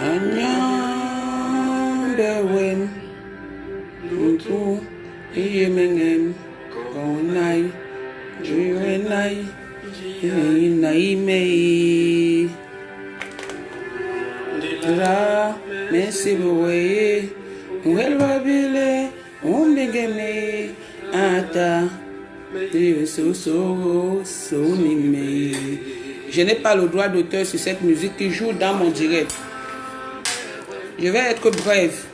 Anyandewen Mutu Iyemengem Kaunai Juwenai Naimei Dra Mesiboe Welwabile Umbegeme Ata Je n'ai pas le droit d'auteur sur cette musique qui joue dans mon direct. Je vais être bref.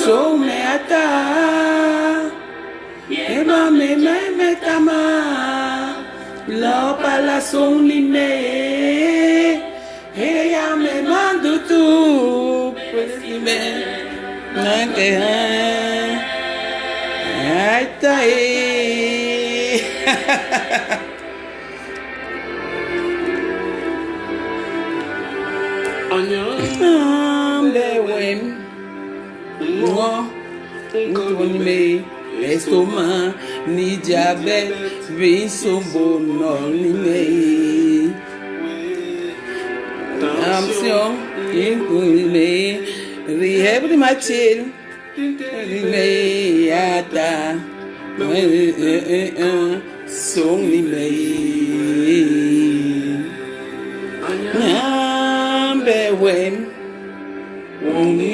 So me ata eba me metama lo pala son lime e ya me mando tu lime nake ata Ngoni estoma ni diabète bisombo no ni tension includé rehab matil ni ata son ni nambe wen ni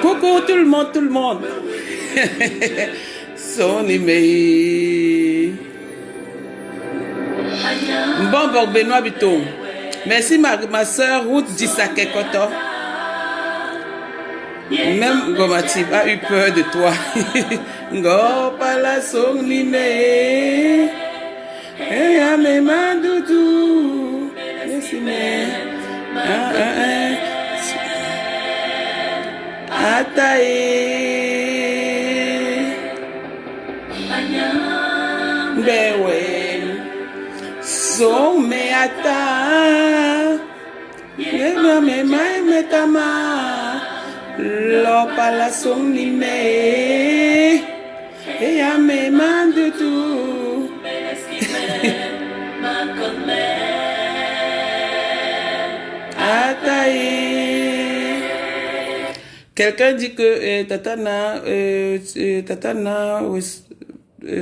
Coucou tout le monde. Bon, Benoît Bito. Merci ma soeur Ruth Dissakekoto. Même Gomatib a eu peur de toi. Go pala sonime. Et à mes mains de tout. Atae. Bewe. So me ata. Et à mes mains metama. Lo pala son lime et à mes mains de tout. Quelqu'un dit que Tatana,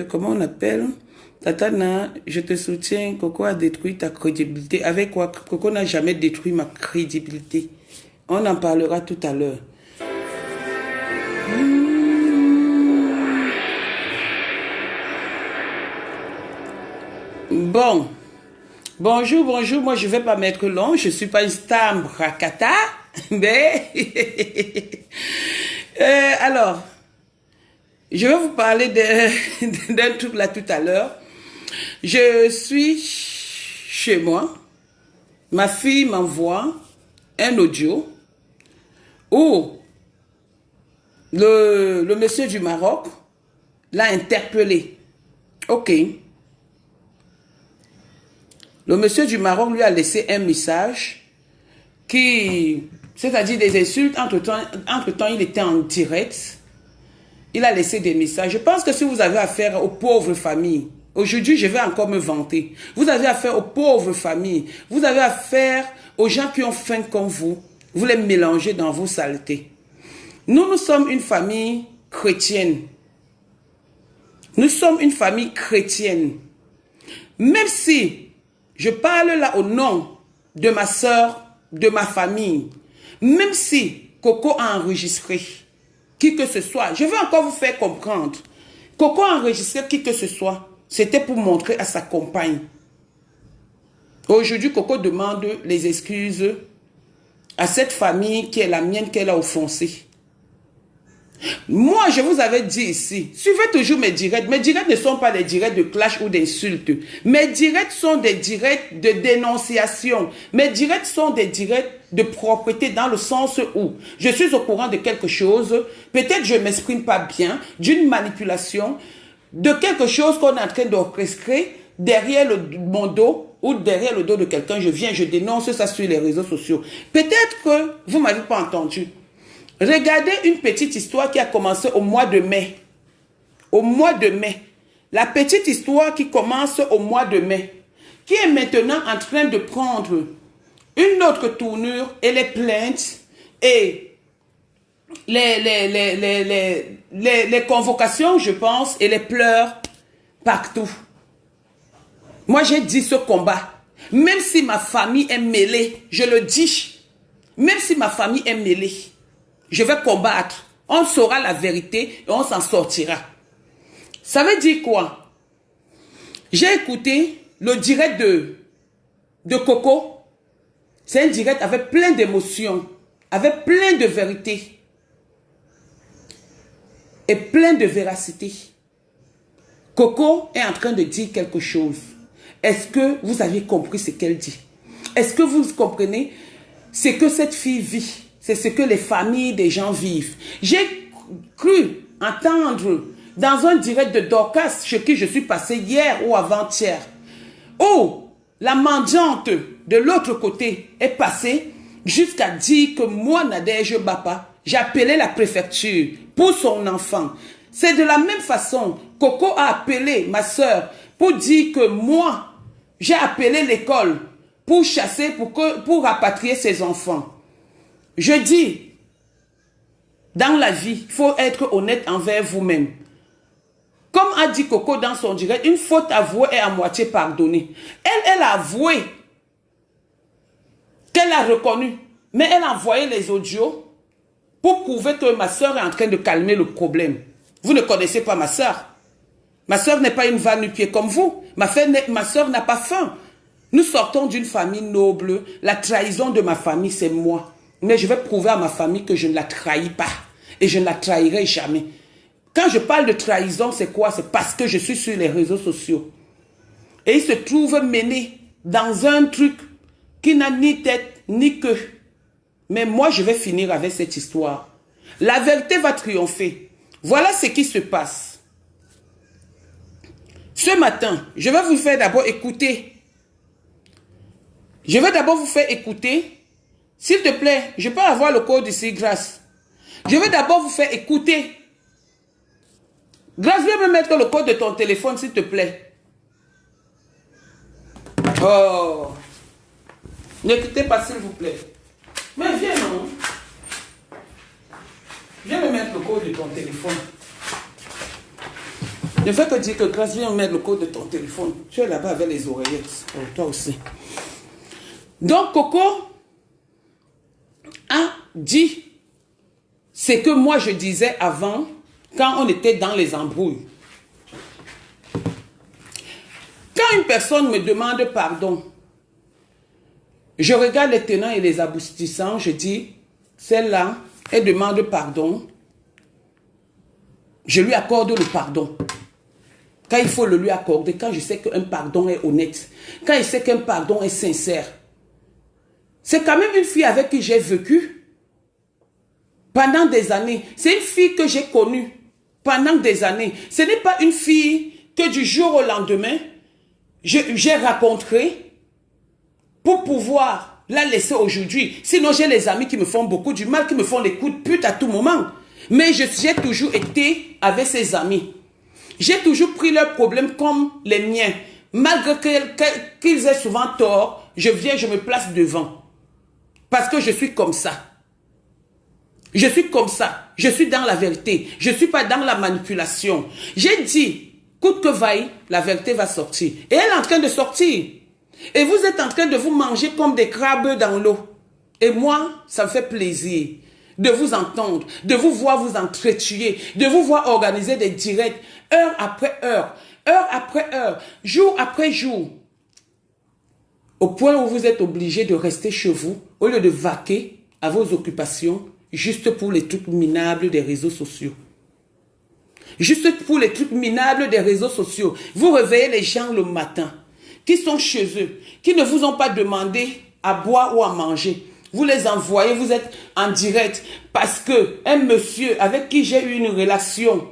comment on appelle? Tatana, je te soutiens, Coco a détruit ta crédibilité. Avec quoi? Coco n'a jamais détruit ma crédibilité. On en parlera tout à l'heure. Bon, bonjour, moi je vais pas mettre long, je suis pas une star rakata, mais alors, je vais vous parler d'un truc là tout à l'heure. Je suis chez moi, ma fille m'envoie un audio où le monsieur du Maroc l'a interpellé. Ok. Le monsieur du Maroc lui a laissé un message qui, c'est-à-dire des insultes. Entre-temps, il était en direct. Il a laissé des messages. Je pense que si vous avez affaire aux pauvres familles, aujourd'hui, je vais encore me vanter. Vous avez affaire aux pauvres familles. Vous avez affaire aux gens qui ont faim comme vous. Vous les mélangez dans vos saletés. Nous sommes une famille chrétienne. Nous sommes une famille chrétienne. Même si je parle là au nom de ma soeur, de ma famille, même si Coco a enregistré qui que ce soit, je veux encore vous faire comprendre. Coco a enregistré qui que ce soit, c'était pour montrer à sa compagne. Aujourd'hui, Coco demande les excuses à cette famille qui est la mienne qu'elle a offensée. Moi, je vous avais dit ici, suivez toujours mes directs. Mes directs ne sont pas des directs de clash ou d'insultes. Mes directs sont des directs de dénonciation. Mes directs sont des directs de propreté dans le sens où je suis au courant de quelque chose, peut-être je ne m'exprime pas bien, d'une manipulation, de quelque chose qu'on est en train d'orchestrer derrière mon dos ou derrière le dos de quelqu'un. Je viens, je dénonce ça sur les réseaux sociaux. Peut-être que vous ne m'avez pas entendu. Regardez une petite histoire qui a commencé au mois de mai. Au mois de mai. La petite histoire qui commence au mois de mai. Qui est maintenant en train de prendre une autre tournure et les plaintes et les convocations, je pense, et les pleurs partout. Moi, j'ai dit ce combat. Même si ma famille est mêlée, je le dis. Même si ma famille est mêlée. Je vais combattre. On saura la vérité et on s'en sortira. Ça veut dire quoi? J'ai écouté le direct de Coco. C'est un direct avec plein d'émotions, avec plein de vérité et plein de véracité. Coco est en train de dire quelque chose. Est-ce que vous avez compris ce qu'elle dit? Est-ce que vous comprenez ce que cette fille vit? C'est ce que les familles des gens vivent. J'ai cru entendre dans un direct de Dorcas, chez qui je suis passé hier ou avant-hier, où la mendiante de l'autre côté est passée jusqu'à dire que moi, Nadège Bapa, j'ai appelé la préfecture pour son enfant. C'est de la même façon, Coco a appelé ma soeur pour dire que moi, j'ai appelé l'école pour chasser, pour rapatrier ses enfants. Je dis, dans la vie, il faut être honnête envers vous-même. Comme a dit Coco dans son direct, une faute avouée est à moitié pardonnée. Elle a avoué qu'elle a reconnu, mais elle a envoyé les audios pour prouver que ma soeur est en train de calmer le problème. Vous ne connaissez pas ma soeur. Ma soeur n'est pas une va-nu-pied comme vous. Ma soeur n'a pas faim. Nous sortons d'une famille noble. La trahison de ma famille, c'est moi. Mais je vais prouver à ma famille que je ne la trahis pas. Et je ne la trahirai jamais. Quand je parle de trahison, c'est quoi? C'est parce que je suis sur les réseaux sociaux. Et il se trouve mené dans un truc qui n'a ni tête ni queue. Mais moi, je vais finir avec cette histoire. La vérité va triompher. Voilà ce qui se passe. Ce matin, je vais vous faire d'abord écouter. Je vais d'abord vous faire écouter. S'il te plaît, je peux avoir le code ici, Grâce. Je vais d'abord vous faire écouter. Grâce, viens me mettre le code de ton téléphone, s'il te plaît. Oh. N'écoutez pas, s'il vous plaît. Mais viens, non. Viens me mettre le code de ton téléphone. Je vais te dire que Grâce, viens me mettre le code de ton téléphone. Tu es là-bas avec les oreillettes. Oh, toi aussi. Donc, Coco a dit ce que moi je disais avant, quand on était dans les embrouilles. Quand une personne me demande pardon, je regarde les tenants et les aboutissants, je dis, celle-là, elle demande pardon, je lui accorde le pardon. Quand il faut le lui accorder, quand je sais qu'un pardon est honnête, quand je sais qu'un pardon est sincère. C'est quand même une fille avec qui j'ai vécu pendant des années. C'est une fille que j'ai connue pendant des années. Ce n'est pas une fille que du jour au lendemain, j'ai rencontrée pour pouvoir la laisser aujourd'hui. Sinon, j'ai les amis qui me font beaucoup du mal, qui me font les coups de pute à tout moment. Mais j'ai toujours été avec ces amis. J'ai toujours pris leurs problèmes comme les miens. Malgré qu'ils aient souvent tort, je viens, je me place devant. Parce que je suis comme ça. Je suis comme ça. Je suis dans la vérité. Je ne suis pas dans la manipulation. J'ai dit, coûte que vaille, la vérité va sortir. Et elle est en train de sortir. Et vous êtes en train de vous manger comme des crabes dans l'eau. Et moi, ça me fait plaisir de vous entendre, de vous voir vous entretuer, de vous voir organiser des directs, heure après heure après heure, jour après jour. Au point où vous êtes obligé de rester chez vous, au lieu de vaquer à vos occupations, juste pour les trucs minables des réseaux sociaux. Juste pour les trucs minables des réseaux sociaux. Vous réveillez les gens le matin, qui sont chez eux, qui ne vous ont pas demandé à boire ou à manger. Vous les envoyez, vous êtes en direct, parce que un monsieur avec qui j'ai eu une relation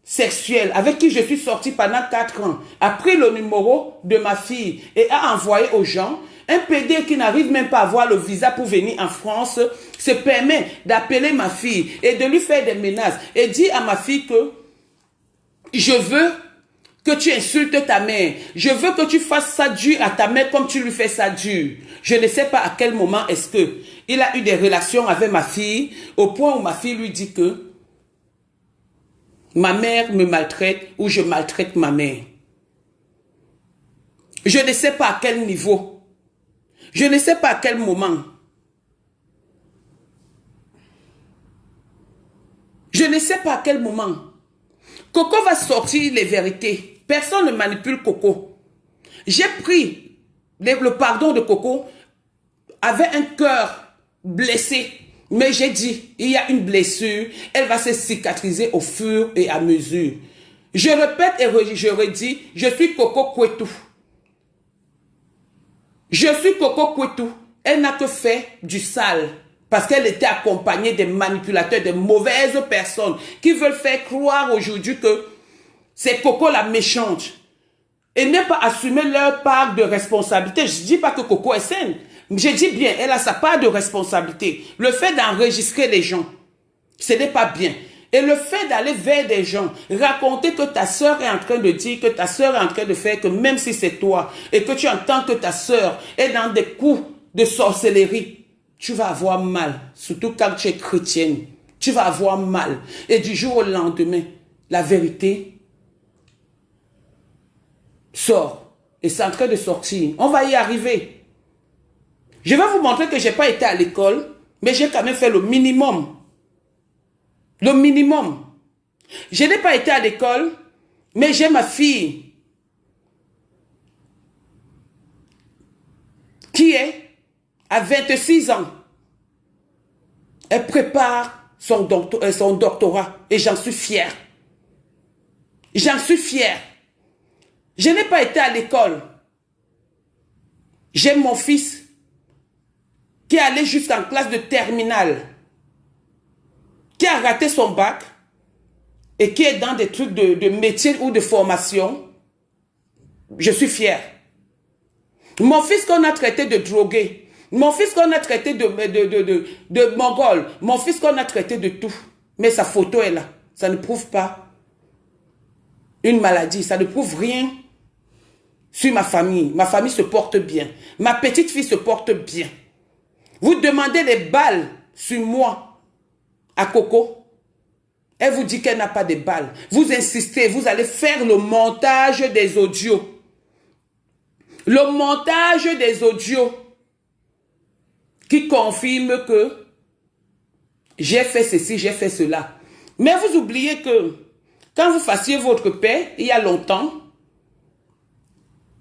sexuelle, avec qui je suis sortie pendant 4 ans, a pris le numéro de ma fille et a envoyé aux gens. Un PD qui n'arrive même pas à avoir le visa pour venir en France se permet d'appeler ma fille et de lui faire des menaces et dit à ma fille que je veux que tu insultes ta mère. Je veux que tu fasses ça dur à ta mère comme tu lui fais ça dur. Je ne sais pas à quel moment est-ce que il a eu des relations avec ma fille au point où ma fille lui dit que ma mère me maltraite ou je maltraite ma mère. Je ne sais pas à quel niveau. Je ne sais pas à quel moment. Je ne sais pas à quel moment. Coco va sortir les vérités. Personne ne manipule Coco. J'ai pris le pardon de Coco avec un cœur blessé. Mais j'ai dit, il y a une blessure, elle va se cicatriser au fur et à mesure. Je répète et je redis, je suis Coco Kouetou. Je suis Coco Kouetou. Elle n'a que fait du sale. Parce qu'elle était accompagnée des manipulateurs, des mauvaises personnes qui veulent faire croire aujourd'hui que c'est Coco la méchante. Et ne pas assumer leur part de responsabilité. Je ne dis pas que Coco est saine. Je dis bien, elle a sa part de responsabilité. Le fait d'enregistrer les gens, ce n'est pas bien. Et le fait d'aller vers des gens, raconter que ta sœur est en train de dire, que ta sœur est en train de faire, que même si c'est toi, et que tu entends que ta sœur est dans des coups de sorcellerie, tu vas avoir mal. Surtout quand tu es chrétienne. Tu vas avoir mal. Et du jour au lendemain, la vérité sort. Et c'est en train de sortir. On va y arriver. Je vais vous montrer que je n'ai pas été à l'école, mais j'ai quand même fait le minimum. Le minimum. Je n'ai pas été à l'école, mais j'ai ma fille qui est à 26 ans. Elle prépare son doctorat et j'en suis fière. J'en suis fière. Je n'ai pas été à l'école. J'ai mon fils qui est allé jusqu'en classe de terminale, qui a raté son bac et qui est dans des trucs de métier ou de formation. Je suis fière. Mon fils qu'on a traité de drogué, mon fils qu'on a traité de mongol, mon fils qu'on a traité de tout. Mais sa photo est là. Ça ne prouve pas une maladie. Ça ne prouve rien sur ma famille. Ma famille se porte bien. Ma petite fille se porte bien. Vous demandez les balles sur moi à Coco. Elle vous dit qu'elle n'a pas de balles. Vous insistez, vous allez faire le montage des audios. Le montage des audios qui confirme que j'ai fait ceci, j'ai fait cela. Mais vous oubliez que quand vous fassiez votre paix, il y a longtemps,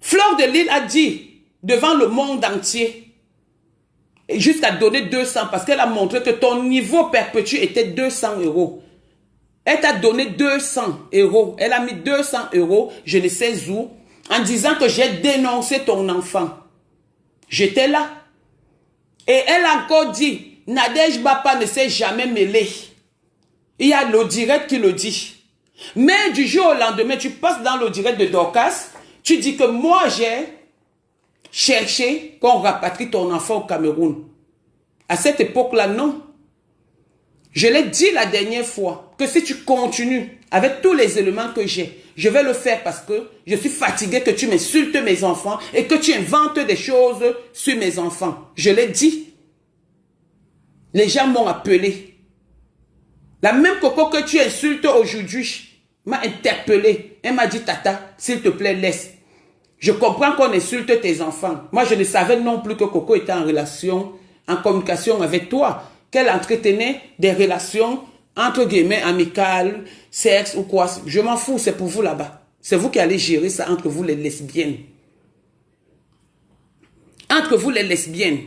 Fleur de Lys a dit devant le monde entier, jusqu'à donner 200, parce qu'elle a montré que ton niveau perpétuel était 200 €. Elle t'a donné 200 €. Elle a mis 200 €, je ne sais où, en disant que j'ai dénoncé ton enfant. J'étais là. Et elle a encore dit, Nadège Bapa ne s'est jamais mêlé. Il y a le direct qui le dit. Mais du jour au lendemain, tu passes dans le direct de Dorcas, tu dis que moi j'ai cherché qu'on rapatrie ton enfant au Cameroun. À cette époque-là, non. Je l'ai dit la dernière fois, que si tu continues avec tous les éléments que j'ai, je vais le faire parce que je suis fatigué que tu m'insultes mes enfants et que tu inventes des choses sur mes enfants. Je l'ai dit. Les gens m'ont appelé. La même Coco que tu insultes aujourd'hui m'a interpellé. Elle m'a dit, Tata, s'il te plaît, laisse. Je comprends qu'on insulte tes enfants. Moi, je ne savais non plus que Coco était en relation, en communication avec toi. Qu'elle entretenait des relations, entre guillemets, amicales, sexe ou quoi. Je m'en fous, c'est pour vous là-bas. C'est vous qui allez gérer ça entre vous les lesbiennes. Entre vous les lesbiennes.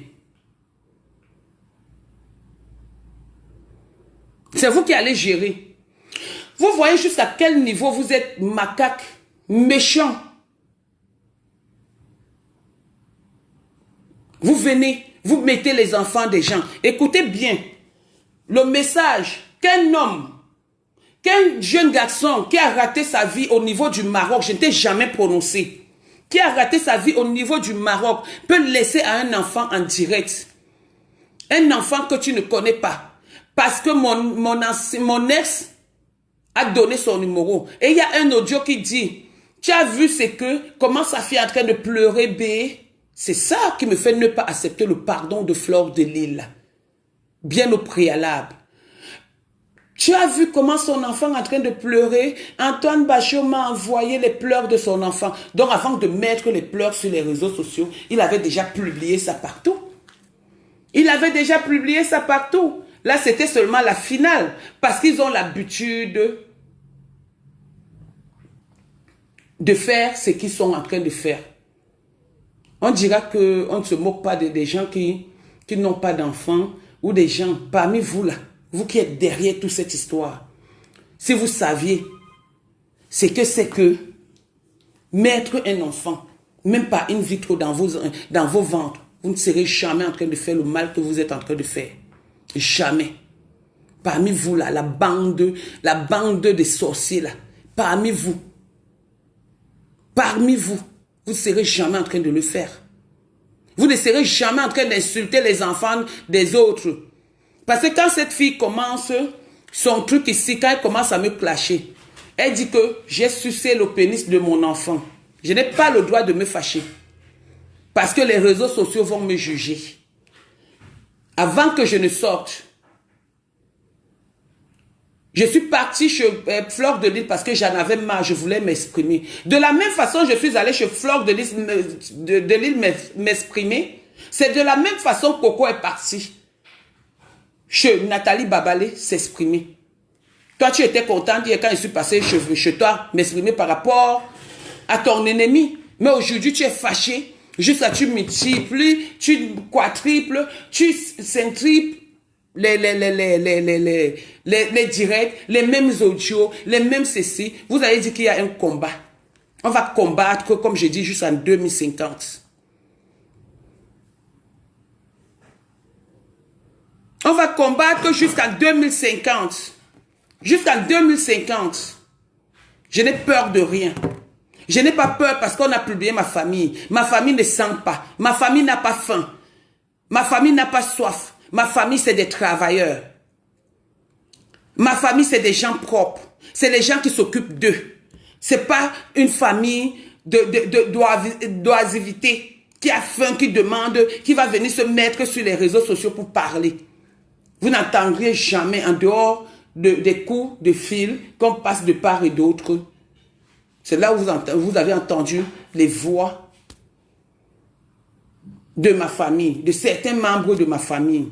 C'est vous qui allez gérer. Vous voyez jusqu'à quel niveau vous êtes macaque, méchant. Vous venez, vous mettez les enfants des gens. Écoutez bien le message qu'un homme, qu'un jeune garçon qui a raté sa vie au niveau du Maroc, je ne t'ai jamais prononcé, qui a raté sa vie au niveau du Maroc, peut laisser à un enfant en direct. Un enfant que tu ne connais pas. Parce que mon ex a donné son numéro. Et il y a un audio qui dit, tu as vu c'est que, comment sa fille est en train de pleurer, B. C'est ça qui me fait ne pas accepter le pardon de Fleur de Lille. Bien au préalable. Tu as vu comment son enfant est en train de pleurer? Antoine Bachot m'a envoyé les pleurs de son enfant. Donc avant de mettre les pleurs sur les réseaux sociaux, il avait déjà publié ça partout. Il avait déjà publié ça partout. Là, c'était seulement la finale. Parce qu'ils ont l'habitude de faire ce qu'ils sont en train de faire. On dira qu'on ne se moque pas des gens qui n'ont pas d'enfants ou des gens parmi vous là, vous qui êtes derrière toute cette histoire. Si vous saviez ce que c'est que mettre un enfant, même pas in vitro dans vos ventres, vous ne serez jamais en train de faire le mal que vous êtes en train de faire. Jamais. Parmi vous là, la bande des sorciers là, parmi vous, vous ne serez jamais en train de le faire. Vous ne serez jamais en train d'insulter les enfants des autres. Parce que quand cette fille commence son truc ici, quand elle commence à me clasher, elle dit que j'ai sucé le pénis de mon enfant. Je n'ai pas le droit de me fâcher. Parce que les réseaux sociaux vont me juger. Avant que je ne sorte, je suis partie chez Fleur de Lille parce que j'en avais marre, je voulais m'exprimer. De la même façon, je suis allée chez Fleur de Lille m'exprimer. C'est de la même façon que Coco est partie chez Nathalie Babalé s'exprimer. Toi, tu étais contente hier quand je suis passée chez toi m'exprimer par rapport à ton ennemi. Mais aujourd'hui, tu es fâché. Jusqu'à tu multiplies, tu quadruples, tu centriples les directs, les mêmes audios, les mêmes ceci. Vous avez dit qu'il y a un combat. On va combattre, comme je dis, jusqu'en 2050. On va combattre jusqu'en 2050. Jusqu'en 2050. Je n'ai peur de rien. Je n'ai pas peur parce qu'on a publié ma famille. Ma famille ne sent pas. Ma famille n'a pas faim. Ma famille n'a pas soif. Ma famille, c'est des travailleurs. Ma famille, c'est des gens propres. C'est les gens qui s'occupent d'eux. C'est pas une famille d'oisivité qui a faim, qui demande, qui va venir se mettre sur les réseaux sociaux pour parler. Vous n'entendrez jamais en dehors des coups de fil qu'on passe de part et d'autre. C'est là où vous avez entendu les voix de ma famille, de certains membres de ma famille.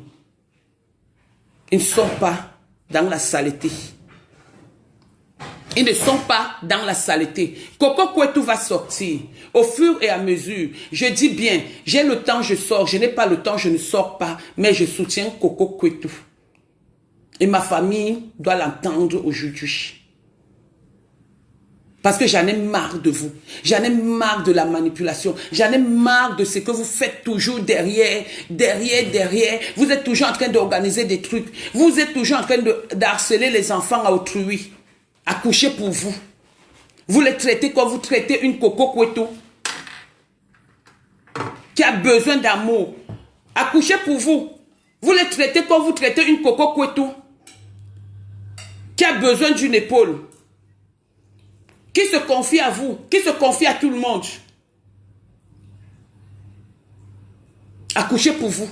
Ils ne sont pas dans la saleté. Ils ne sont pas dans la saleté. Coco Kouetou va sortir au fur et à mesure. Je dis bien, j'ai le temps, je sors. Je n'ai pas le temps, je ne sors pas. Mais je soutiens Coco Kouetou. Et ma famille doit l'entendre aujourd'hui. Parce que j'en ai marre de vous. J'en ai marre de la manipulation. J'en ai marre de ce que vous faites toujours derrière. Vous êtes toujours en train d'organiser des trucs. Vous êtes toujours en train d'harceler les enfants à autrui. À coucher pour vous. Vous les traitez comme vous traitez une Coco Kouetou. Qui a besoin d'amour. À coucher pour vous. Vous les traitez comme vous traitez une Coco Kouetou. Qui a besoin d'une épaule. Qui se confie à vous, qui se confie à tout le monde. Accoucher pour vous.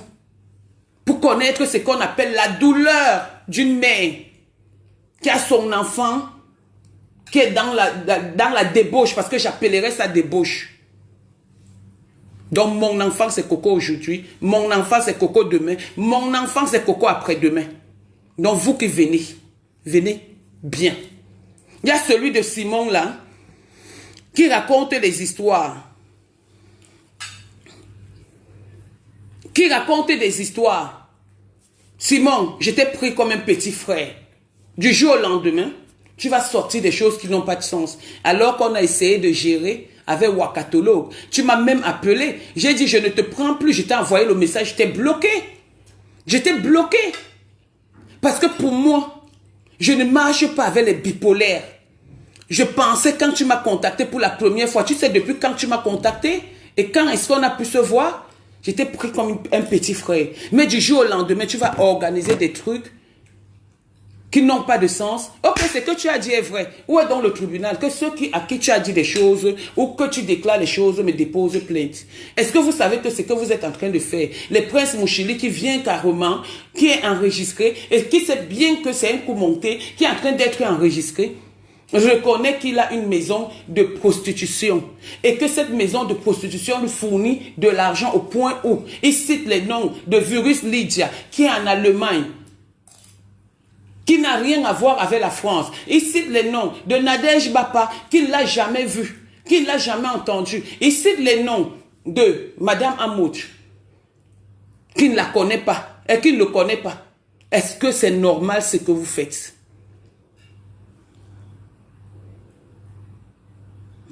Pour connaître ce qu'on appelle la douleur d'une mère qui a son enfant qui est dans la débauche, parce que j'appellerais ça débauche. Donc mon enfant c'est Coco aujourd'hui, mon enfant c'est Coco demain, mon enfant c'est Coco après-demain. Donc vous qui venez, venez bien. Il y a celui de Simon là, qui raconte des histoires. Simon, je t'ai pris comme un petit frère. Du jour au lendemain, tu vas sortir des choses qui n'ont pas de sens. Alors qu'on a essayé de gérer avec Wakatologue. Tu m'as même appelé. J'ai dit, je ne te prends plus. Je t'ai envoyé le message. J'étais bloqué. J'étais bloqué. Parce que pour moi, je ne marche pas avec les bipolaires. Je pensais quand tu m'as contacté pour la première fois. Tu sais, depuis quand tu m'as contacté et quand est-ce qu'on a pu se voir, j'étais pris comme un petit frère. Mais du jour au lendemain, tu vas organiser des trucs qui n'ont pas de sens. Ok, ce que tu as dit est vrai. Où est donc le tribunal? Que ceux à qui tu as dit des choses ou que tu déclares les choses me déposent plainte. Est-ce que vous savez que ce que vous êtes en train de faire, les princes Mouchili qui vient carrément, qui est enregistré et qui sait bien que c'est un coup monté, qui est en train d'être enregistré, je connais qu'il a une maison de prostitution et que cette maison de prostitution lui fournit de l'argent au point où il cite les noms de Virus Lydia qui est en Allemagne, qui n'a rien à voir avec la France. Il cite les noms de Nadège Bapa, qui ne l'a jamais vu, qui ne l'a jamais entendu. Il cite les noms de Madame Amout, qui ne la connaît pas et qui ne le connaît pas. Est-ce que c'est normal ce que vous faites?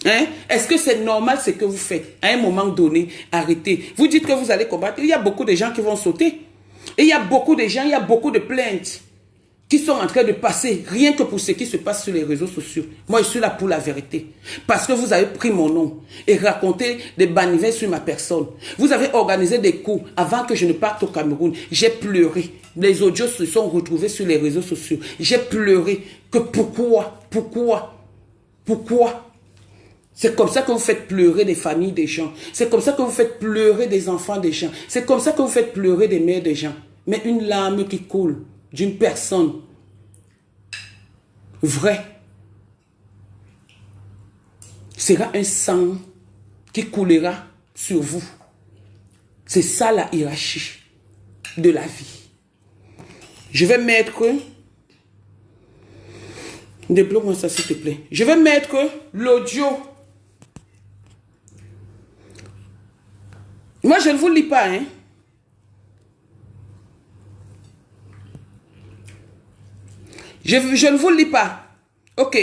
Hein? Est-ce que c'est normal ce que vous faites? À un moment donné, arrêtez. Vous dites que vous allez combattre. Il y a beaucoup de gens qui vont sauter. Et il y a beaucoup de gens, il y a beaucoup de plaintes qui sont en train de passer, rien que pour ce qui se passe sur les réseaux sociaux. Moi, je suis là pour la vérité. Parce que vous avez pris mon nom et raconté des baniverts sur ma personne. Vous avez organisé des coups avant que je ne parte au Cameroun. J'ai pleuré. Les audios se sont retrouvés sur les réseaux sociaux. J'ai pleuré. Que pourquoi? C'est comme ça que vous faites pleurer des familles des gens. C'est comme ça que vous faites pleurer des enfants des gens. C'est comme ça que vous faites pleurer des mères des gens. Mais une larme qui coule d'une personne vraie sera un sang qui coulera sur vous. C'est ça la hiérarchie de la vie. Je vais mettre... Débloque-moi ça s'il te plaît. Je vais mettre l'audio. Moi je ne vous lis pas, hein. Je ne vous lis pas. Ok.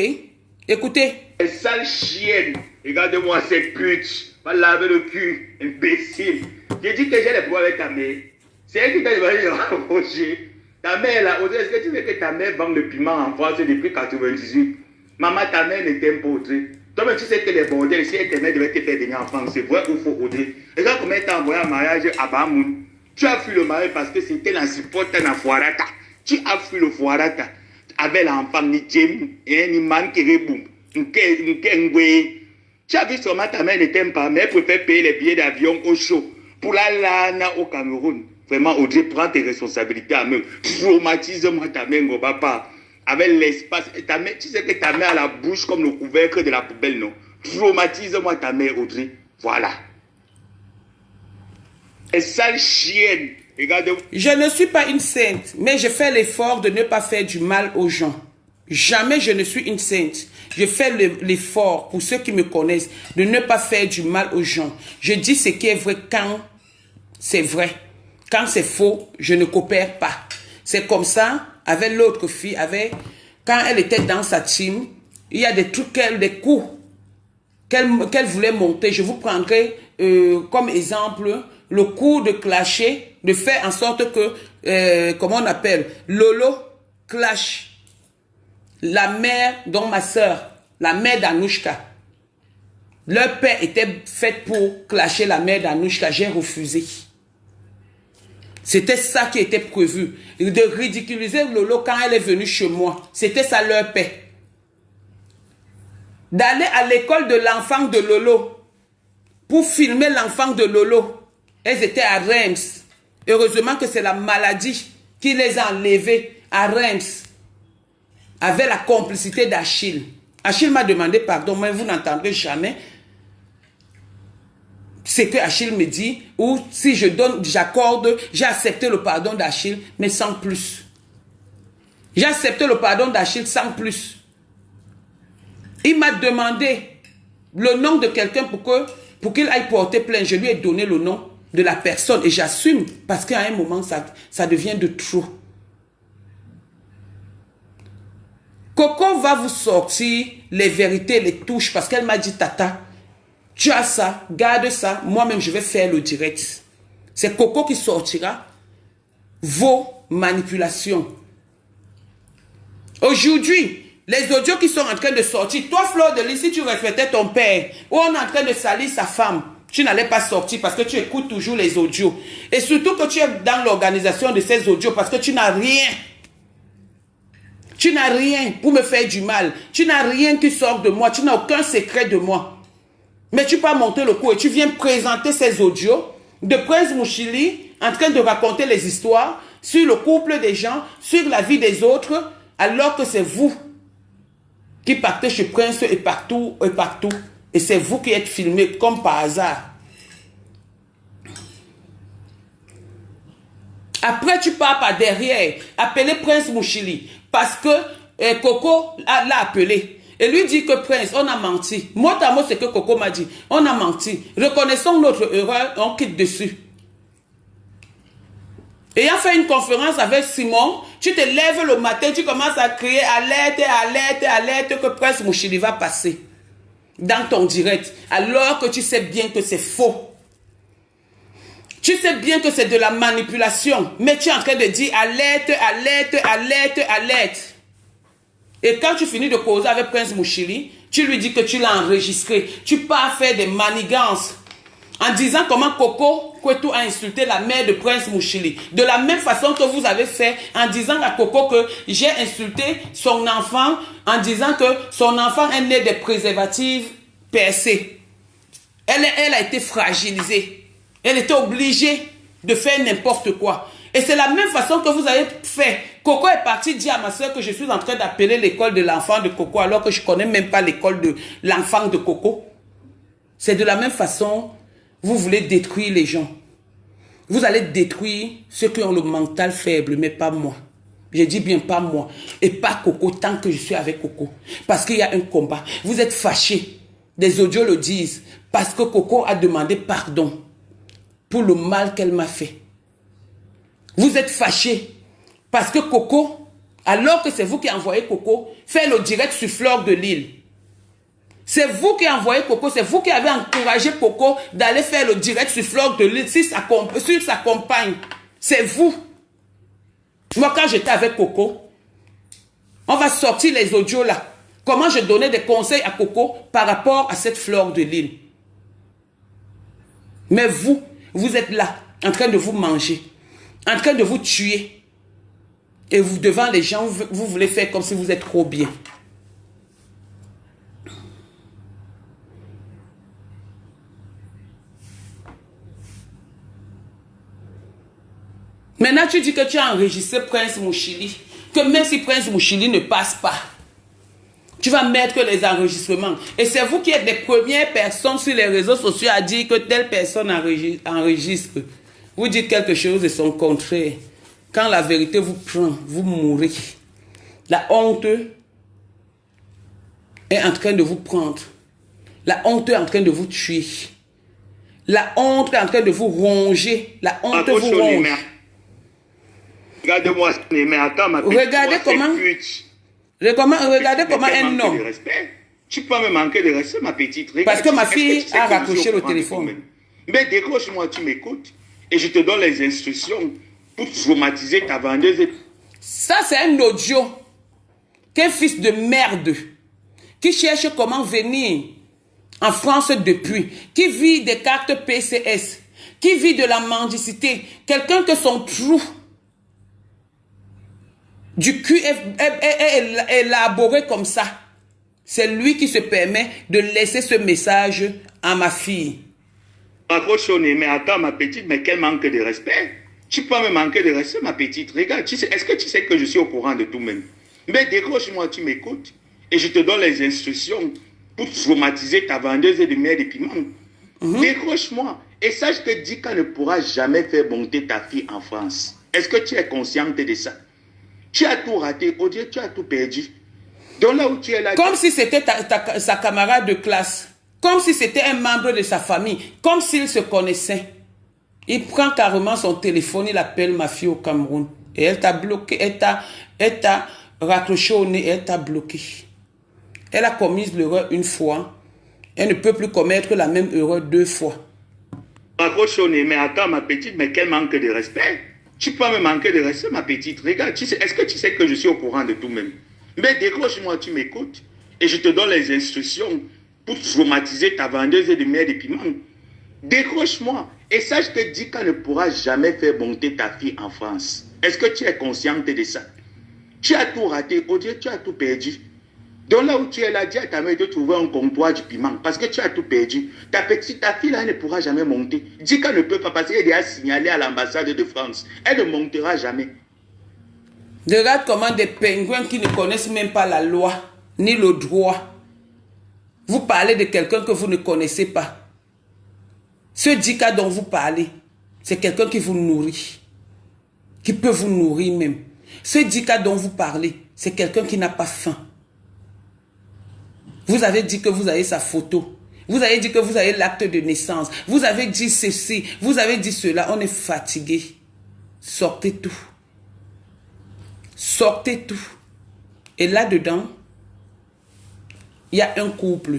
Écoutez. Sale chienne. Regarde-moi cette pute. Va laver le cul. Imbécile. J'ai dit que j'ai les pouvoirs avec ta mère. C'est elle qui t'a demandé de rapprocher. Ta mère là, est-ce que tu veux que ta mère vende le piment en France depuis 98? Maman, ta mère ne t'aime pas, Audrey. Toi-même, tu sais que les bordels, si elle t'aimait, devait te faire venir en France. C'est vrai ou faux, Audrey? Regarde comment elle t'a envoyé un mariage à Bamoun. Tu as fui le mariage parce que c'était la supporte dans Foirata. Tu as fui le Foirata. Avec l'enfant, ni Jem, ni man qui reboum, tu as vu sûrement ta mère ne t'aime pas, mais elle préfère payer les billets d'avion au chaud pour la lana au Cameroun. Vraiment, Audrey, prends tes responsabilités à main. Traumatise-moi ta mère, mon papa. Avec l'espace. Tu sais que ta mère a la bouche comme le couvercle de la poubelle, non? Traumatise-moi ta mère, Audrey. Voilà. Et sale chienne. Regarde. Je ne suis pas une sainte, mais je fais l'effort de ne pas faire du mal aux gens. Jamais je ne suis une sainte. Je fais l'effort, pour ceux qui me connaissent, de ne pas faire du mal aux gens. Je dis ce qui est vrai quand c'est vrai. Quand c'est faux, je ne coopère pas. C'est comme ça, avec l'autre fille, quand elle était dans sa team, il y a des trucs, des coups qu'elle voulait monter. Je vous prendrai comme exemple le coup de clasher, de faire en sorte que, comment on appelle, Lolo clash la mère, dont ma soeur, la mère d'Anouchka. Leur père était fait pour clasher la mère d'Anouchka. J'ai refusé. C'était ça qui était prévu. De ridiculiser Lolo quand elle est venue chez moi. C'était ça leur paix. D'aller à l'école de l'enfant de Lolo pour filmer l'enfant de Lolo. Elles étaient à Reims. Heureusement que c'est la maladie qui les a enlevées à Reims. Avec la complicité d'Achille. Achille m'a demandé pardon, mais vous n'entendrez jamais ce que Achille me dit, ou si je donne, j'accorde, j'ai accepté le pardon d'Achille, mais sans plus. J'ai accepté le pardon d'Achille sans plus. Il m'a demandé le nom de quelqu'un pour qu'il aille porter plainte. Je lui ai donné le nom de la personne et j'assume parce qu'à un moment, ça devient de trop. Coco va vous sortir les vérités, les touches, parce qu'elle m'a dit, Tata, tu as ça, garde ça, moi-même je vais faire le direct. C'est Coco qui sortira vos manipulations. Aujourd'hui, les audios qui sont en train de sortir, toi Fleur de Lys, si tu respectais ton père, ou on est en train de salir sa femme, tu n'allais pas sortir parce que tu écoutes toujours les audios. Et surtout que tu es dans l'organisation de ces audios parce que tu n'as rien. Tu n'as rien pour me faire du mal. Tu n'as rien qui sort de moi. Tu n'as aucun secret de moi. Mais tu peux monter le coup et tu viens présenter ces audios de Prince Mouchili en train de raconter les histoires sur le couple des gens, sur la vie des autres, alors que c'est vous qui partez chez Prince et partout et partout. Et c'est vous qui êtes filmé comme par hasard. Après, tu pars par derrière, appeler Prince Mouchili. Parce que Coco l'a appelé. Et lui dit que Prince, on a menti. Mot à mot, c'est que Coco m'a dit. On a menti. Reconnaissons notre erreur, on quitte dessus. Ayant fait une conférence avec Simon, tu te lèves le matin, tu commences à crier alerte, alerte, alerte que Prince Mouchili va passer dans ton direct, alors que tu sais bien que c'est faux. Tu sais bien que c'est de la manipulation, mais tu es en train de dire alerte, alerte, alerte, alerte. Et quand tu finis de causer avec Prince Mouchili, tu lui dis que tu l'as enregistré. Tu pars faire des manigances en disant comment Coco Kwetu a insulté la mère de Prince Mouchili. De la même façon que vous avez fait en disant à Coco que j'ai insulté son enfant en disant que son enfant est né des préservatifs percés. Elle a été fragilisée. Elle était obligée de faire n'importe quoi. Et c'est la même façon que vous avez fait. Coco est parti dire à ma soeur que je suis en train d'appeler l'école de l'enfant de Coco alors que je ne connais même pas l'école de l'enfant de Coco. C'est de la même façon, vous voulez détruire les gens. Vous allez détruire ceux qui ont le mental faible, mais pas moi. Je dis bien pas moi. Et pas Coco tant que je suis avec Coco. Parce qu'il y a un combat. Vous êtes fâchés. Des audios le disent. Parce que Coco a demandé pardon pour le mal qu'elle m'a fait. Vous êtes fâchés parce que Coco, alors que c'est vous qui envoyez Coco, fait le direct sur Fleur de Lys. C'est vous qui envoyez Coco, c'est vous qui avez encouragé Coco d'aller faire le direct sur Fleur de Lys sur sa compagne. C'est vous. Moi, quand j'étais avec Coco, on va sortir les audios là. Comment je donnais des conseils à Coco par rapport à cette Fleur de Lys. Mais vous, vous êtes là, en train de vous manger, en train de vous tuer. Et vous, devant les gens, vous voulez faire comme si vous êtes trop bien. Maintenant, tu dis que tu as enregistré Prince Mouchili. Que même si Prince Mouchili ne passe pas, tu vas mettre les enregistrements. Et c'est vous qui êtes les premières personnes sur les réseaux sociaux à dire que telle personne enregistre. Vous dites quelque chose de son contraire. Quand la vérité vous prend, vous mourrez. La honte est en train de vous prendre. La honte est en train de vous tuer. La honte est en train de vous ronger. La honte vous ronge. Regardez-moi, mais attends, ma petite. Regardez comment... Regardez comment un homme... Tu peux me manquer de respect, ma petite. Regarde, parce que ma fille a raccroché le téléphone. Mais décroche-moi, tu m'écoutes. Et je te donne les instructions pour traumatiser ta vendeuse. Ça, c'est un audio qu'un fils de merde qui cherche comment venir en France depuis, qui vit des cartes PCS, qui vit de la mendicité, quelqu'un que son trou du cul est élaboré comme ça. C'est lui qui se permet de laisser ce message à ma fille. Mais attends, ma petite, mais quel manque de respect. Tu peux me manquer de respect, ma petite. Regarde, est-ce que tu sais que je suis au courant de tout même? Mais décroche-moi, tu m'écoutes. Et je te donne les instructions pour traumatiser ta vendeuse de miel et piment. Décroche-moi. Et sache que Dika ne pourra jamais faire monter ta fille en France. Est-ce que tu es consciente de ça? Tu as tout raté. Oh Dieu, tu as tout perdu. Donc là où tu es là... Comme si c'était sa camarade de classe. Comme si c'était un membre de sa famille. Comme s'il se connaissait. Il prend carrément son téléphone, il appelle ma fille au Cameroun. Et elle t'a bloqué, elle t'a raccroché au nez et elle t'a bloqué. Elle a commis l'erreur une fois. Elle ne peut plus commettre la même erreur 2 fois. Raccroche au nez, mais attends ma petite, mais quel manque de respect. Tu peux me manquer de respect ma petite. Regarde, est-ce que tu sais que je suis au courant de tout même? Mais décroche-moi, tu m'écoutes. Et je te donne les instructions pour traumatiser ta vendeuse de miel et piment. Décroche-moi. Et ça, je te dis qu'elle ne pourra jamais faire monter ta fille en France. Est-ce que tu es consciente de ça? Tu as tout raté. Oh Dieu, tu as tout perdu. Donc là où tu es là, dis à ta mère de trouver un comptoir du piment. Parce que tu as tout perdu. Ta fille là, elle ne pourra jamais monter. Dis qu'elle ne peut pas passer. Elle est déjà signalée à l'ambassade de France. Elle ne montera jamais. Regarde comment des pingouins qui ne connaissent même pas la loi, ni le droit. Vous parlez de quelqu'un que vous ne connaissez pas. Ce Dika dont vous parlez, c'est quelqu'un qui vous nourrit. Qui peut vous nourrir même. Ce Dika dont vous parlez, c'est quelqu'un qui n'a pas faim. Vous avez dit que vous avez sa photo. Vous avez dit que vous avez l'acte de naissance. Vous avez dit ceci. Vous avez dit cela. On est fatigué. Sortez tout. Sortez tout. Et là-dedans, il y a un couple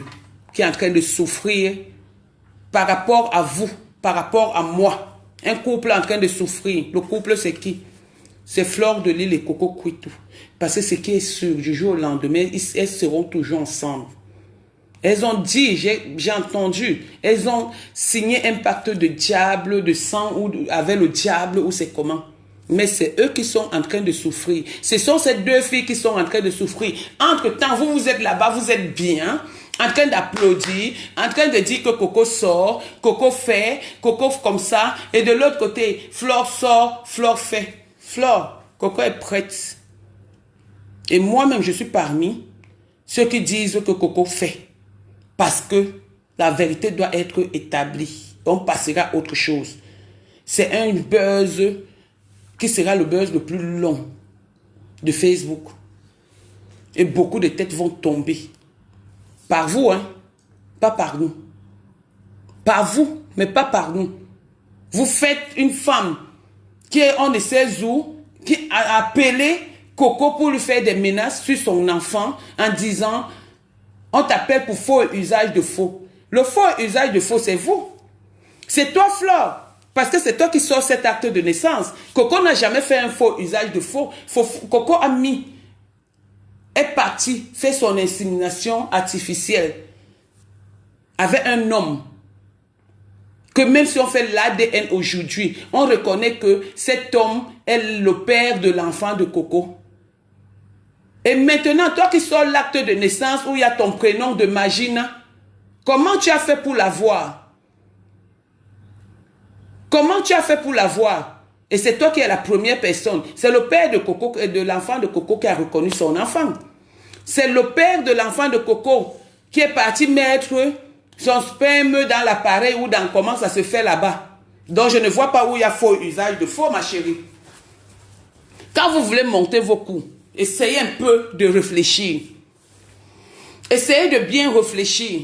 qui est en train de souffrir par rapport à vous, par rapport à moi. Un couple en train de souffrir. Le couple, c'est qui? C'est Fleur de Lille et Coco Kouitou. Parce que ce qui est sûr, du jour au lendemain, elles seront toujours ensemble. Elles ont dit, j'ai entendu, elles ont signé un pacte de diable, de sang, ou avec le diable, ou c'est comment. Mais c'est eux qui sont en train de souffrir. Ce sont ces 2 filles qui sont en train de souffrir. Entre-temps, vous êtes là-bas, vous êtes bien, en train d'applaudir, en train de dire que Coco sort, Coco fait, Coco comme ça. Et de l'autre côté, Flore sort, Flore fait. Flore, Coco est prête. Et moi-même, je suis parmi ceux qui disent que Coco fait. Parce que la vérité doit être établie. On passera à autre chose. C'est un buzz qui sera le buzz le plus long de Facebook. Et beaucoup de têtes vont tomber. Par vous, hein. Pas par nous. Par vous, mais pas par nous. Vous faites une femme qui est on ne sait où, qui a appelé Coco pour lui faire des menaces sur son enfant en disant on t'appelle pour faux usage de faux. Le faux usage de faux, c'est vous. C'est toi, Flore. Parce que c'est toi qui sors cet acte de naissance. Coco n'a jamais fait un faux usage de faux. Coco est parti faire son insémination artificielle avec un homme. Que même si on fait l'ADN aujourd'hui, on reconnaît que cet homme est le père de l'enfant de Coco. Et maintenant, toi qui sors l'acte de naissance où il y a ton prénom de Magina, comment tu as fait pour l'avoir? Comment tu as fait pour l'avoir? Et c'est toi qui es la première personne. C'est le père de Coco et de l'enfant de Coco qui a reconnu son enfant. C'est le père de l'enfant de Coco qui est parti mettre son sperme dans l'appareil ou dans comment ça se fait là-bas. Donc je ne vois pas où il y a faux usage de faux, ma chérie. Quand vous voulez monter vos coups, essayez un peu de réfléchir. Essayez de bien réfléchir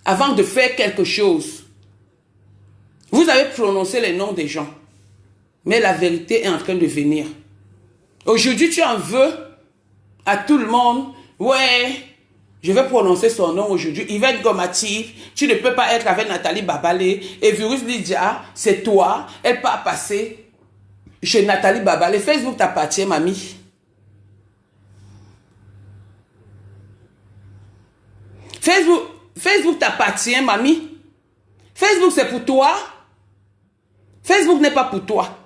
avant de faire quelque chose. Vous avez prononcé les noms des gens, mais la vérité est en train de venir. Aujourd'hui, tu en veux à tout le monde. Ouais, je vais prononcer son nom aujourd'hui. Yvette Gomatif, tu ne peux pas être avec Nathalie Babalé. Et Virus Lydia, c'est toi. Elle pas passer chez Nathalie Babalé. Facebook t'appartient, mamie. Facebook t'appartient, mamie. Facebook, c'est pour toi. Facebook n'est pas pour toi.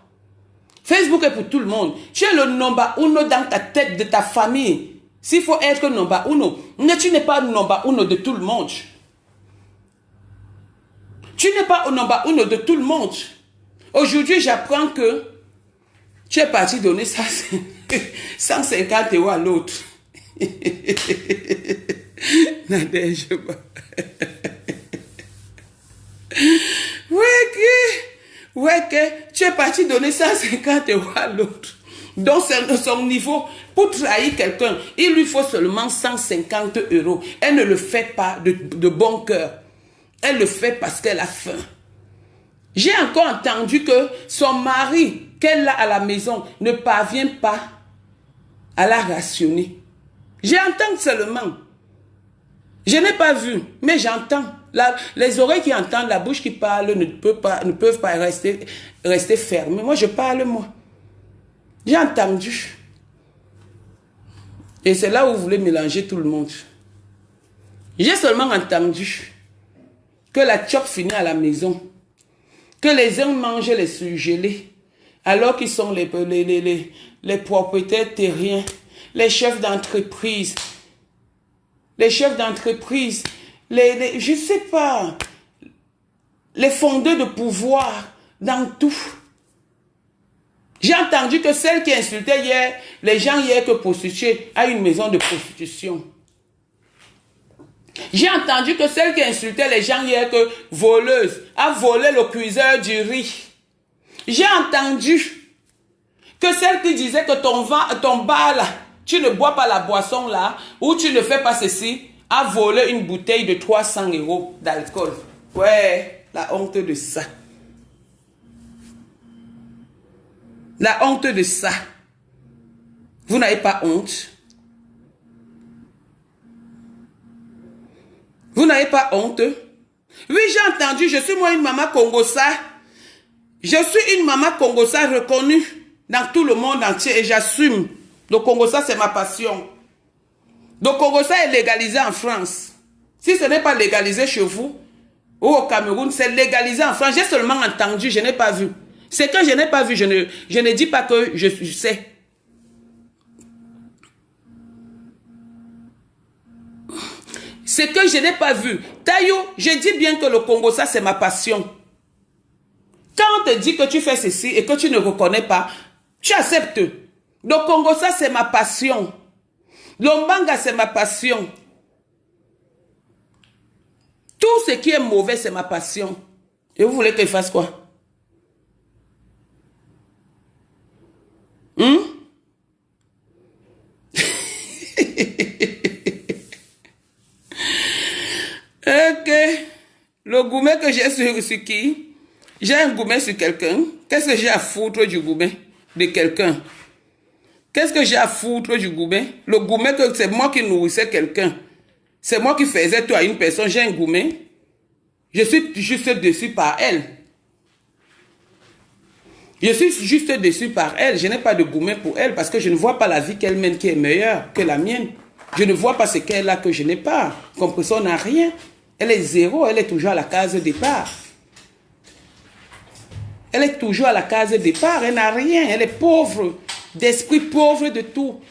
Facebook est pour tout le monde. Tu es le number uno dans ta tête de ta famille. S'il faut être number uno, mais tu n'es pas number uno de tout le monde. Tu n'es pas number uno de tout le monde. Aujourd'hui, j'apprends que tu es parti donner 150 € à l'autre. Nadège. Ouais, tu es parti donner 150 € à l'autre. Donc, c'est son niveau. Pour trahir quelqu'un, il lui faut seulement 150 €. Elle ne le fait pas de bon cœur. Elle le fait parce qu'elle a faim. J'ai encore entendu que son mari, qu'elle a à la maison, ne parvient pas à la rationner. J'entends seulement. Je n'ai pas vu, mais j'entends. Les oreilles qui entendent, la bouche qui parle ne peuvent pas rester fermées. Moi, je parle, moi. J'ai entendu. Et c'est là où vous voulez mélanger tout le monde. J'ai seulement entendu que la chope finit à la maison. Que les uns mangent les surgelés. Alors qu'ils sont les propriétaires terriens. Les chefs d'entreprise. Les chefs d'entreprise. Je ne sais pas. Les fondeurs de pouvoir dans tout. J'ai entendu que celle qui insultait hier, les gens hier que prostituées, a une maison de prostitution. J'ai entendu que celle qui insultait les gens hier que voleuse, a volé le cuiseur du riz. J'ai entendu que celle qui disait que ton bar là, tu ne bois pas la boisson là, ou tu ne fais pas ceci, a volé une bouteille de 300 € d'alcool. Ouais, la honte de ça. La honte de ça. Vous n'avez pas honte? Vous n'avez pas honte? Oui, j'ai entendu, je suis moi une maman congossa. Je suis une maman congossa reconnue dans tout le monde entier et j'assume. Le congossa, c'est ma passion. Le congossa est légalisé en France. Si ce n'est pas légalisé chez vous ou au Cameroun, c'est légalisé en France. J'ai seulement entendu, je n'ai pas vu. C'est que je n'ai pas vu, je ne dis pas que je sais. C'est que je n'ai pas vu. Tayo, je dis bien que le Congo, ça c'est ma passion. Quand on te dit que tu fais ceci et que tu ne reconnais pas, tu acceptes. Le Congo, ça c'est ma passion. Le manga, c'est ma passion. Tout ce qui est mauvais, c'est ma passion. Et vous voulez que je fasse quoi? Ok. Le gourmet que j'ai sur qui? J'ai un gourmet sur quelqu'un. Qu'est-ce que j'ai à foutre du gourmet de quelqu'un? Qu'est-ce que j'ai à foutre du gourmet? Le gourmet, c'est moi qui nourrissais quelqu'un. C'est moi qui faisais tout à une personne. J'ai un gourmet. Je suis juste dessus par elle. Je suis juste dessus par elle. Je n'ai pas de gourmet pour elle parce que je ne vois pas la vie qu'elle mène qui est meilleure que la mienne. Je ne vois pas ce qu'elle a que je n'ai pas. Comme ça, on n'a rien. Elle est zéro. Elle est toujours à la case départ. Elle est toujours à la case départ. Elle n'a rien. Elle est pauvre. D'esprit pauvre de tout.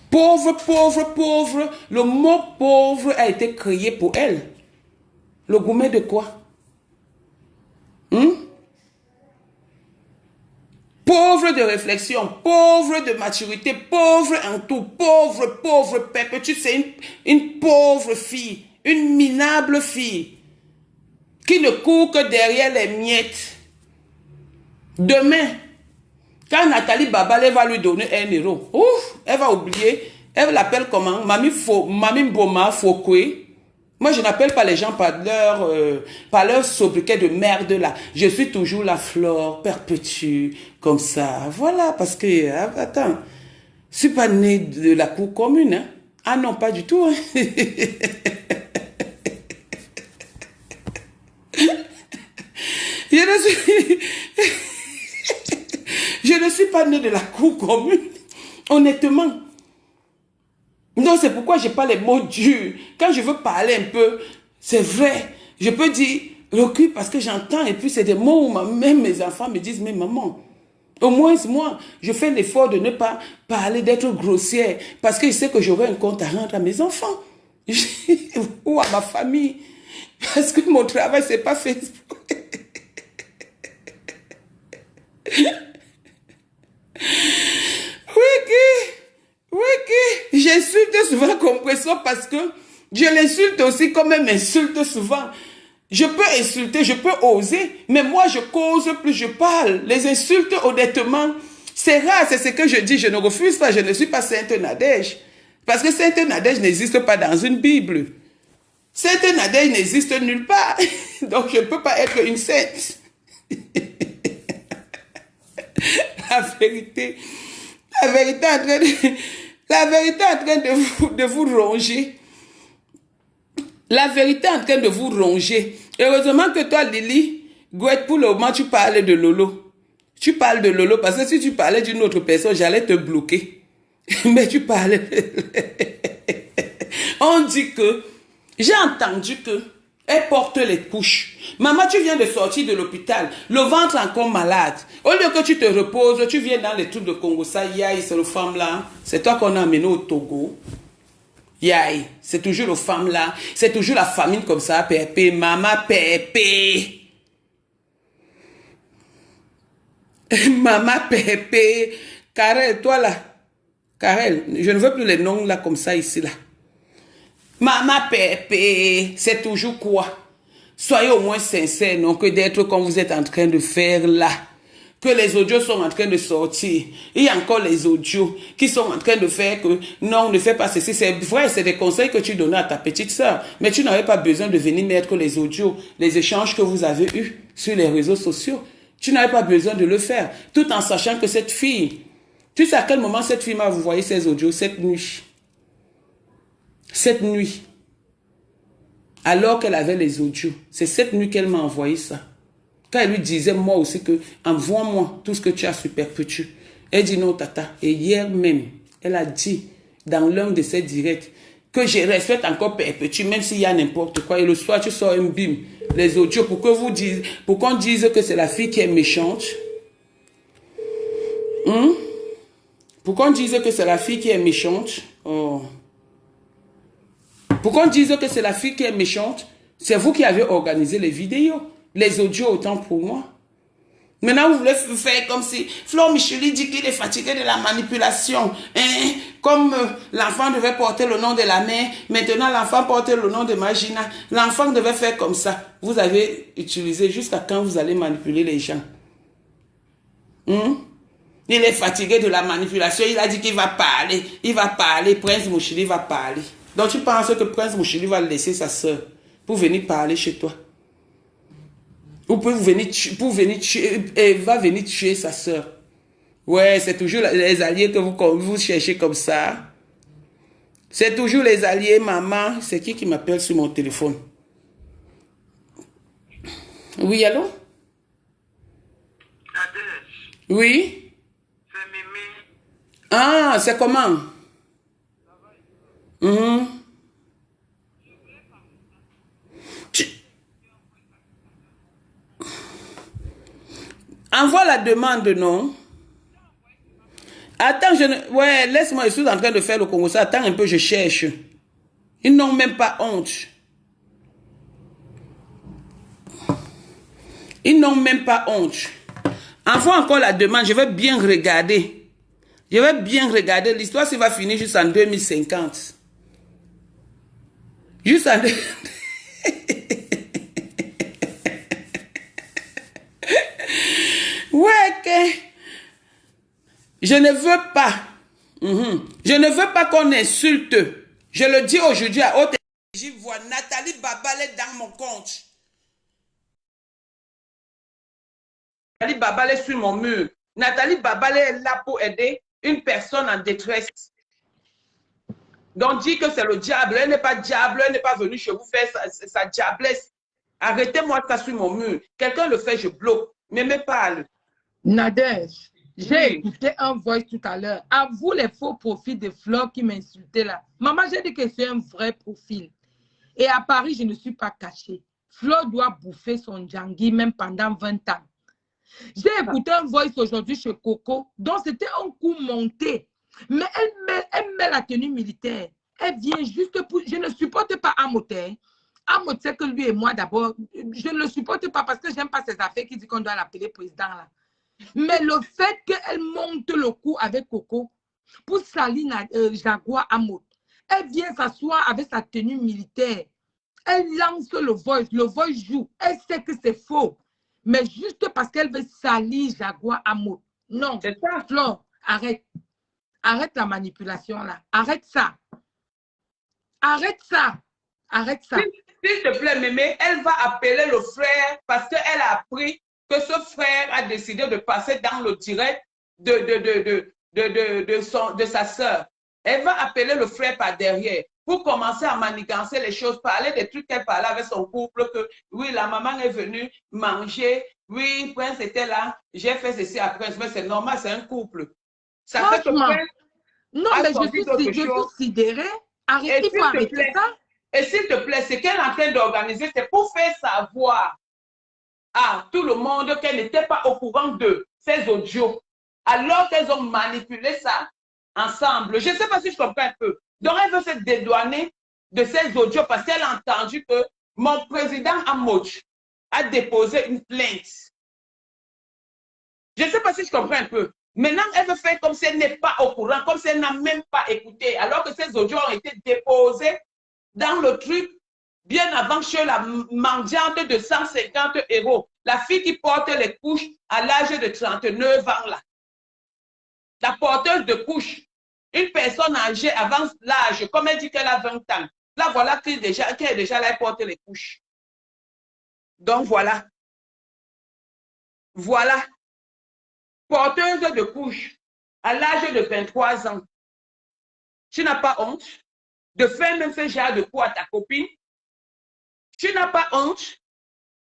Pauvre, pauvre, pauvre. Le mot pauvre a été créé pour elle. Le gourmet de quoi? Pauvre de réflexion, pauvre de maturité, pauvre en tout, pauvre, pauvre, perpétue, c'est une pauvre fille, une minable fille, qui ne court que derrière les miettes. Demain, quand Nathalie Babale va lui donner 1 €, ouf, elle va oublier, elle l'appelle comment? Mami Mboma Fokwe. Moi, je n'appelle pas les gens par leur sobriquet de merde là. Je suis toujours la flore perpétue, comme ça. Voilà, parce que, attends, je suis pas née de la cour commune. Hein. Ah non, pas du tout. Hein. Je ne suis pas née de la cour commune, honnêtement. Donc, c'est pourquoi je n'ai pas les mots durs. Quand je veux parler un peu, c'est vrai. Je peux dire recule parce que j'entends. Et puis, c'est des mots où même mes enfants me disent, mais maman, au moins, moi, je fais l'effort de ne pas parler, d'être grossière. Parce que je sais que j'aurai un compte à rendre à mes enfants. Ou à ma famille. Parce que mon travail, c'est pas Facebook. Oui, j'insulte souvent Compressor parce que je l'insulte aussi comme elle m'insulte souvent. Je peux insulter, je peux oser, mais moi je cause plus je parle. Les insultes, honnêtement, c'est rare, c'est ce que je dis, je ne refuse pas, je ne suis pas Sainte Nadège. Parce que Sainte Nadège n'existe pas dans une Bible. Sainte Nadège n'existe nulle part. Donc je ne peux pas être une sainte. La vérité. La vérité est en train de, la vérité est en train de vous ronger. La vérité est en train de vous ronger. Heureusement que toi, Lily, Gouette, pour le moment, tu parles de Lolo. Tu parles de Lolo parce que si tu parlais d'une autre personne, j'allais te bloquer. Mais tu parlais. On dit que, j'ai entendu que, elle porte les couches. Maman, tu viens de sortir de l'hôpital, le ventre encore malade. Au lieu que tu te reposes, tu viens dans les trucs de Congo. Ça, Yaï, c'est le femme là. C'est toi qu'on a amené au Togo. Yaï, c'est toujours le femme là. C'est toujours la famine comme ça, Pépé. Maman, Pépé. Maman, Pépé. Karel, toi là. Karel, je ne veux plus les noms là comme ça ici là. Maman, Pépé. C'est toujours quoi? Soyez au moins sincères, non, que d'être comme vous êtes en train de faire là. Que les audios sont en train de sortir. Il y a encore les audios qui sont en train de faire que non, ne fais pas ceci. C'est vrai, c'est des conseils que tu donnais à ta petite sœur. Mais tu n'avais pas besoin de venir mettre les audios, les échanges que vous avez eus sur les réseaux sociaux. Tu n'avais pas besoin de le faire. Tout en sachant que cette fille, tu sais à quel moment cette fille m'a envoyé ces audios? Cette nuit. Cette nuit. Alors qu'elle avait les audios. C'est cette nuit qu'elle m'a envoyé ça. Quand elle lui disait, moi aussi, que envoie-moi tout ce que tu as sur Perpétue. Elle dit non, tata. Et hier même, elle a dit, dans l'un de ses directs, que je respecte encore Perpétue, même s'il y a n'importe quoi. Et le soir, tu sors un bim, les audios, pour que vous dise, pour qu'on dise que c'est la fille qui est méchante. Pour qu'on dise que c'est la fille qui est méchante. Oh. Pour qu'on dise que c'est la fille qui est méchante, c'est vous qui avez organisé les vidéos. Les audios, autant pour moi. Maintenant, vous voulez faire comme si Flo Micheli dit qu'il est fatigué de la manipulation. Hein? Comme l'enfant devait porter le nom de la mère, maintenant l'enfant porte le nom de Magina. L'enfant devait faire comme ça. Vous avez utilisé jusqu'à quand vous allez manipuler les gens. Il est fatigué de la manipulation. Il a dit qu'il va parler. Il va parler. Prince Micheli va parler. Donc tu penses que Prince Micheli va laisser sa soeur pour venir parler chez toi? Ou pour venir tuer, elle va venir tuer sa soeur. Ouais, c'est toujours les alliés que vous cherchez comme ça. C'est toujours les alliés, maman. C'est qui m'appelle sur mon téléphone? Oui, allô? Nadège. Oui? C'est Mémé. Ah, c'est comment? Envoie la demande, non? Attends, ouais, laisse-moi, je suis en train de faire le Congo. Ça, attends un peu, je cherche. Ils n'ont même pas honte. Ils n'ont même pas honte. Envoie encore la demande, je vais bien regarder. Je vais bien regarder. L'histoire, ça va finir juste en 2050. Juste en... Ouais, que... Je ne veux pas. Je ne veux pas qu'on insulte. Je le dis aujourd'hui à haute énergie. J'y vois Nathalie Babalé dans mon compte. Nathalie Babalé sur mon mur. Nathalie Babalé est là pour aider une personne en détresse. Donc, dit que c'est le diable. Elle n'est pas diable. Elle n'est pas venue chez vous faire sa diablesse. Arrêtez-moi ça sur mon mur. Quelqu'un le fait, je bloque. Mais me parle. Nadège, j'ai Oui. écouté un voice tout à l'heure. À vous les faux profils de Flore qui m'insultaient là. Maman, j'ai dit que c'est un vrai profil. Et à Paris, je ne suis pas cachée. Flore doit bouffer son djangui même pendant 20 ans. J'ai écouté un voice aujourd'hui chez Coco, dont c'était un coup monté. Mais elle met la tenue militaire. Elle vient juste pour... Je ne supporte pas Amoté. Amoté, c'est que lui et moi d'abord, je ne le supporte pas parce que je n'aime pas ces affaires qui disent qu'on doit l'appeler président là. Mais le fait qu'elle monte le coup avec Coco pour salir Jaguar Amot, elle vient s'asseoir avec sa tenue militaire. Elle lance le voice joue. Elle sait que c'est faux. Mais juste parce qu'elle veut salir Jaguar Amot. Non, C'est ça. Flore, arrête. Arrête la manipulation là. Arrête ça. Arrête ça. Arrête ça. S'il te plaît, Mémé, elle va appeler le frère parce qu'elle a appris que ce frère a décidé de passer dans le direct de sa sœur. Elle va appeler le frère par derrière pour commencer à manigancer les choses, parler des trucs qu'elle parlait avec son couple, que oui, la maman est venue manger, oui, Prince était là, j'ai fait ceci à Prince, mais c'est normal, c'est un couple. Ça fait que Franchement, Prince non, a mais sorti d'autres je suis choses. sidérée. Et Il faut s'il te arrêter plaît, ça. et s'il te plaît, ce qu'elle est en train d'organiser, c'est pour faire savoir à tout le monde qu'elle n'était pas au courant de ces audios, alors qu'elles ont manipulé ça ensemble. Je ne sais pas si je comprends un peu. Donc, elle veut se dédouaner de ces audios parce qu'elle a entendu que mon président Amoch a déposé une plainte. Je ne sais pas si je comprends un peu. Maintenant, elle veut faire comme si elle n'est pas au courant, comme si elle n'a même pas écouté, alors que ces audios ont été déposés dans le truc bien avant chez la mendiante de 150 euros. La fille qui porte les couches à l'âge de 39 ans là. La porteuse de couches. Une personne âgée avance l'âge, comme elle dit qu'elle a 20 ans. Là, voilà qui est déjà là, elle porte les couches. Donc, voilà. Voilà. Porteuse de couches à l'âge de 23 ans. Tu n'as pas honte de faire même ce genre de coup à ta copine? Tu n'as pas honte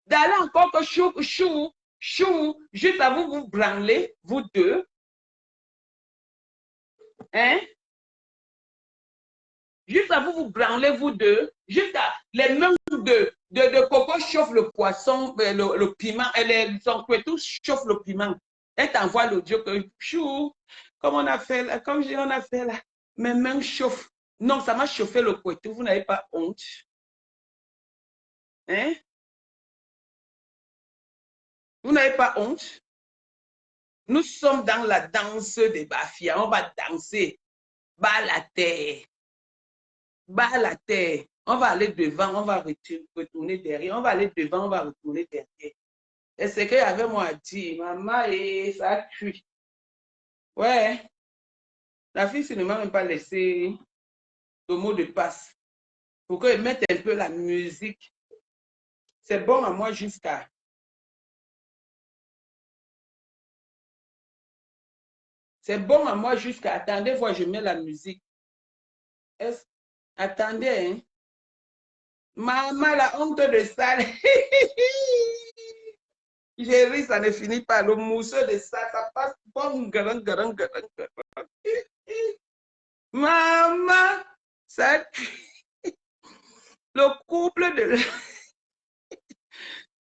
d'aller encore que chou, juste à vous branler, vous deux? Hein? Juste à vous branler, vous deux? Juste à les mains de Coco chauffent le poisson, le piment, son couteau chauffe le piment. Elle t'envoie l'audio que chou, comme on a fait là, comme on a fait là, mes mains chauffent. Non, ça m'a chauffé le couteau, vous n'avez pas honte? Hein? Vous n'avez pas honte? Nous sommes dans la danse des Bafia. On va danser. Bas la terre. Bas la terre. On va aller devant, on va retourner derrière. On va aller devant, on va retourner derrière. Et c'est qu'il y avait moi à dire, maman, et ça cuit. Ouais. La fille ne m'a même pas laissé le mot de passe. Pour qu'elle mette un peu la musique. C'est bon à moi jusqu'à. C'est bon à moi jusqu'à. Attendez, voir, je mets la musique. Attendez, hein. Maman, la honte de ça. J'ai ri, ça ne finit pas. Le morceau de ça, ça passe bon, grand. Maman, ça. Le couple de.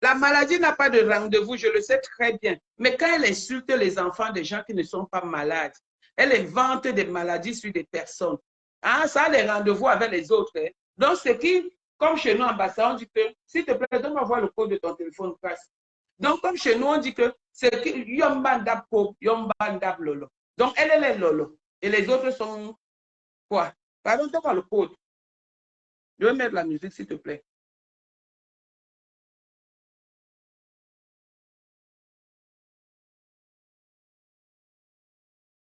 La maladie n'a pas de rendez-vous, je le sais très bien. Mais quand elle insulte les enfants des gens qui ne sont pas malades, elle invente des maladies sur des personnes. Ah, ça a des rendez-vous avec les autres. Hein. Donc, ce qui, comme chez nous, en Bassa, on dit que, s'il te plaît, donne-moi voir le code de ton téléphone. Passe. Donc, comme chez nous, on dit que c'est que Yombandab Pop, Yombandab Lolo. Donc, elle est Lolo. Et les autres sont quoi? Pardon, donne-moi le code. Je vais mettre la musique, s'il te plaît.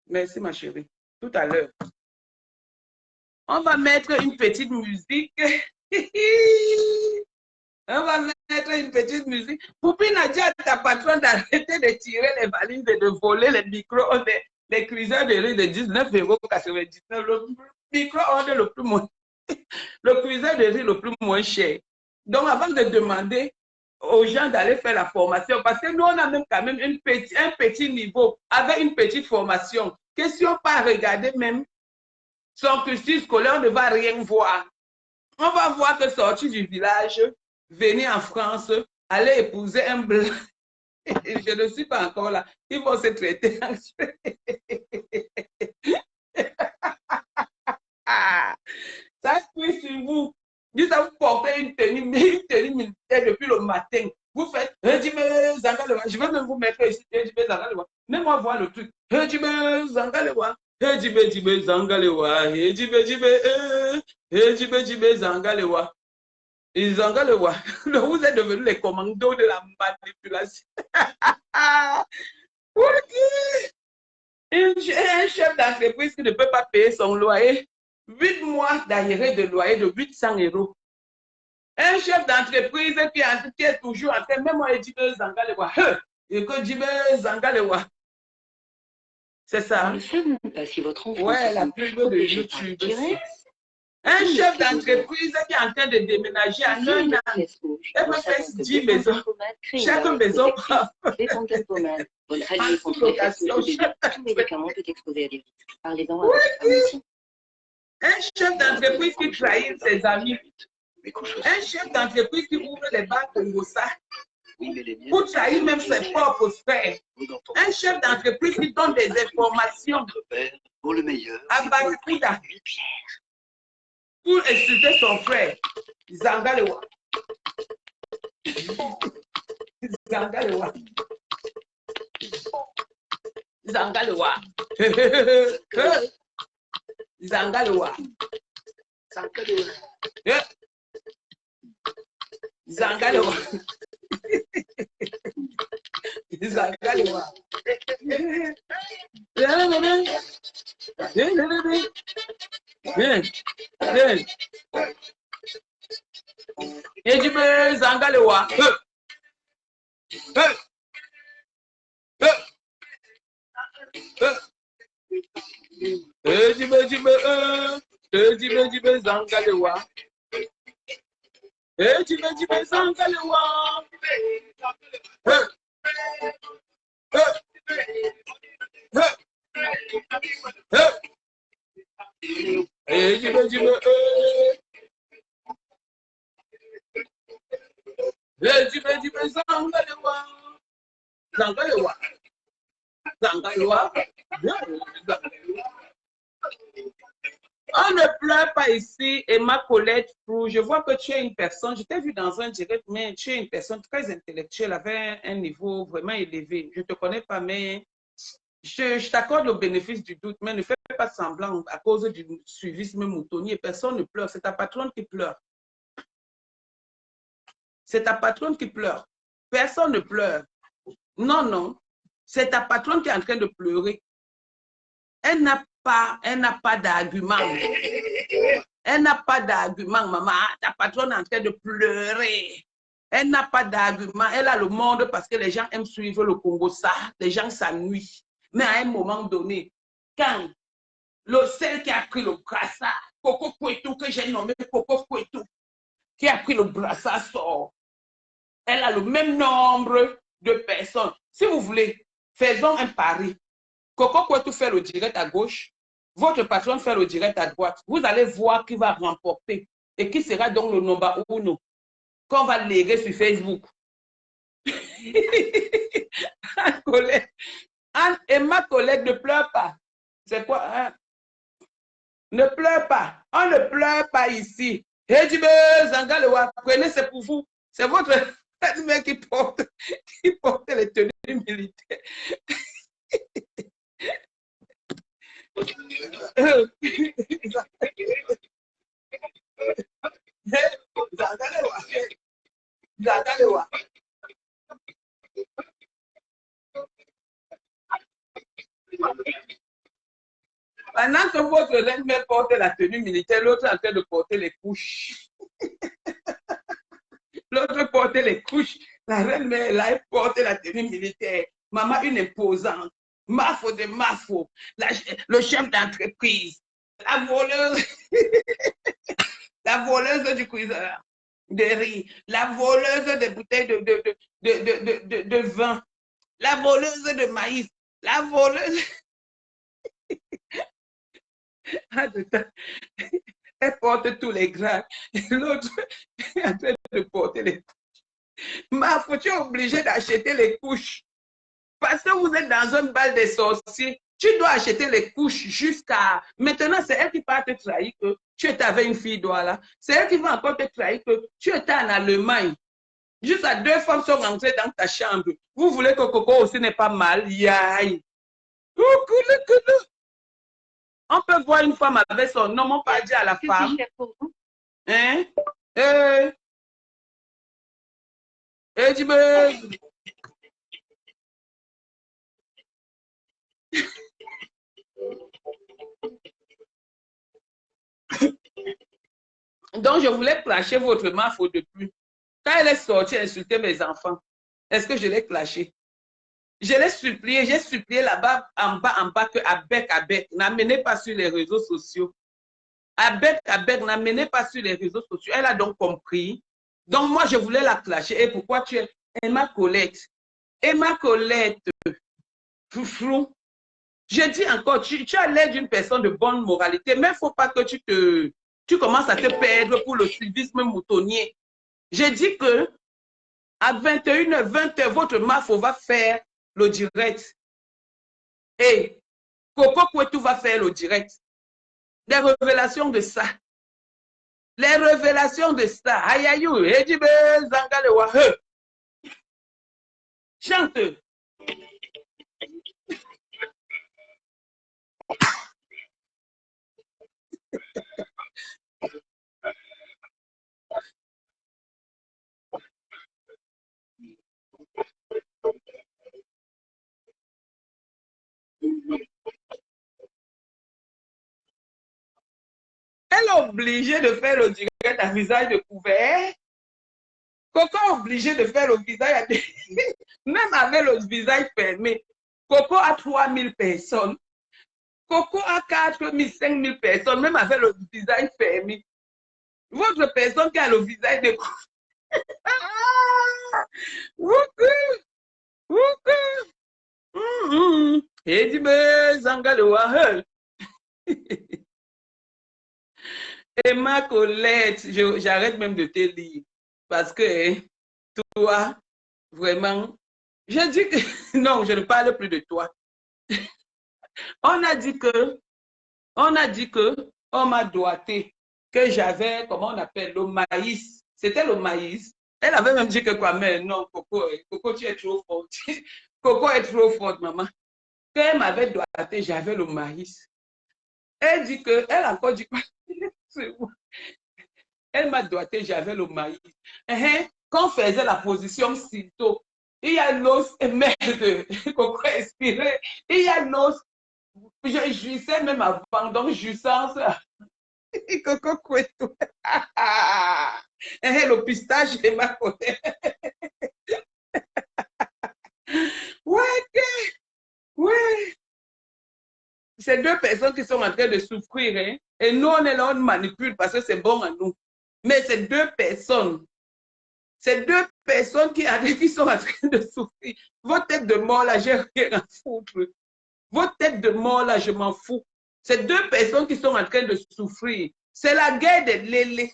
Merci, ma chérie. Tout à l'heure. On va mettre une petite musique. On va mettre une petite musique. Poupine a dit à ta patronne d'arrêter de tirer les valises et de voler les micro-ondes, les cuiseurs de riz de 19,99 €. Le micro-ondes le plus moins. Le cuiseur de riz le plus moins cher. Donc, avant de demander aux gens d'aller faire la formation, parce que nous, on a même quand même un petit niveau, avec une petite formation. Question pas regarder même son cursus scolaire, on ne va rien voir. On va voir que sortir du village, venir en France, aller épouser un blanc. Je ne suis pas encore là. Ils vont se traiter. Ça cuit sur vous. Vous avez porté une tenue militaire depuis le matin. Vous faites, je vais même vous mettre ici, même-moi voir le truc. Vous êtes devenus les commandos de la manipulation. Un chef d'entreprise qui ne peut pas payer son loyer, 8 mois d'arriéré de loyer de 800 €. Un chef d'entreprise qui est toujours en train, même moi, il dit que Zangalewa, et que Jimé Zangalewa. C'est ça. Nous ne savons pas si votre enfant Ouais, se la sent pub de protégé par le YouTube aussi. T-Rex. Un chef d'entreprise qui est en train de déménager à Si elle est un an. pièce rouge, Elle nous peut faire savons que 10 maisons. Défense Pommade crée une Chaque barrière maison protectrice. Défense Pommade, votre allié contre les fesses sous-location. rouges et bébés. Tout médicament peut exposer à des risques. Parlez-en à votre pharmacien. Un chef d'entreprise qui trahit ses amis. Un chef d'entreprise qui ouvre les bars Congossa pour trahir même ses propres frères. Un chef d'entreprise qui donne des informations à Barracuda pour insulter son frère. Zangalewa. Zangalewa. Zangalewa. Zangalewa. Zangalewa. Zangalewa. Et tu peux Zangalewa. Zangalewa. On ne pleure pas ici, Emma Colette Prou. Je vois que tu es une personne, je t'ai vu dans un direct, mais tu es une personne très intellectuelle, avec un niveau vraiment élevé. Je ne te connais pas, mais je t'accorde le bénéfice du doute, mais ne fais pas semblant à cause du suivisme moutonnier. Personne ne pleure, c'est ta patronne qui pleure. C'est ta patronne qui pleure. Personne ne pleure. Non, non. C'est ta patronne qui est en train de pleurer. Elle n'a pas d'argument. Elle n'a pas d'argument, maman. Ta patronne est en train de pleurer. Elle n'a pas d'argument. Elle a le monde parce que les gens aiment suivre le Congo. Ça, les gens s'ennuient. Mais à un moment donné, quand celle qui a pris le brassard, Coco Kouetou, que j'ai nommé Coco Kouetou, qui a pris le brassard sort, elle a le même nombre de personnes. Si vous voulez, faisons un pari. Coco Kouetou fait le direct à gauche, votre patron fait le direct à droite. Vous allez voir qui va remporter et qui sera donc le number uno qu'on va léguer sur Facebook. Anne et ma collègue ne pleure pas. C'est quoi? Hein? Ne pleure pas. On ne pleure pas ici. Zangalewa, prenez, c'est pour vous. C'est votre mec qui porte les tenues militaires. Zangalewa. Pendant que votre reine-mère porte la tenue militaire, l'autre est en train de porter les couches. L'autre porte les couches. La reine-mère, là, elle porte la tenue militaire. Maman, une imposante. Mafo de Mafo. Le chef d'entreprise. La voleuse. La voleuse du cuiseur de riz. La voleuse des bouteilles de vin. La voleuse de maïs. La voleuse. Elle porte tous les gras. L'autre est en train de porter les couches. Mafo, tu es obligé d'acheter les couches. Parce que vous êtes dans un bal des sorciers. Tu dois acheter les couches jusqu'à... Maintenant, c'est elle qui va te trahir que tu étais avec une fille Douala. C'est elle qui va encore te trahir que tu étais en Allemagne. Juste à 2 femmes sont rentrées dans ta chambre. Vous voulez que Coco aussi n'est pas mal. Yaï. On peut voir une femme avec son nom, on peut dire à la femme. Hein? Tu me... Donc, je voulais clasher votre Mafo depuis. Quand elle est sortie insulter mes enfants, est-ce que je l'ai clashé? Je l'ai supplié, j'ai supplié là-bas, en bas, que à bec, n'amenez pas sur les réseaux sociaux. À bec, n'amenez pas sur les réseaux sociaux. Elle a donc compris. Donc, moi, je voulais la clasher. Et pourquoi tu es Emma Colette? Emma Colette, Foufou. Je dis encore, tu as l'air d'une personne de bonne moralité, mais il ne faut pas que tu commences à te perdre pour le civisme moutonnier. J'ai dit que à 21h, 20h, votre MAFO va faire le direct. Et Coco Kouetou va faire le direct. Les révélations de ça. Les révélations de ça. Aïe aïe, Edibe Zangalewa. Chante. Elle est obligée de faire le direct à visage découvert. Coco est obligé de faire le visage, même avec le visage fermé. Coco a 3000 personnes. Coco a 4000, 5000 personnes, même avec le visage fermé. Votre personne qui a le visage découvert. Et dit, mais Zangalewa. Emma Colette, j'arrête même de te lire. Parce que toi, vraiment, je dis que non, je ne parle plus de toi. On a dit que on m'a doigté, que j'avais, comment on appelle, le maïs. C'était le maïs. Elle avait même dit que quoi, mais non, Coco, tu es trop forte. Coco est trop forte, maman. Quand elle m'avait doigté, j'avais le maïs. Elle dit que, elle a encore dit quoi? Elle m'a doigté, j'avais le maïs. Quand on faisait la position Sinto, il y a l'os et merde, Coco respirait. Il y a l'os. Je jouissais même avant, donc jouissance. Coco Kouetou. Le pistache de ma côté. Ouais, ouais. C'est deux personnes qui sont en train de souffrir. Hein? Et nous, on est là, on manipule parce que c'est bon à nous. Mais c'est deux personnes. C'est deux personnes qui sont en train de souffrir. Votre tête de mort, là, j'ai rien à foutre. Votre tête de mort, là, je m'en fous. C'est deux personnes qui sont en train de souffrir. C'est la guerre des lélés.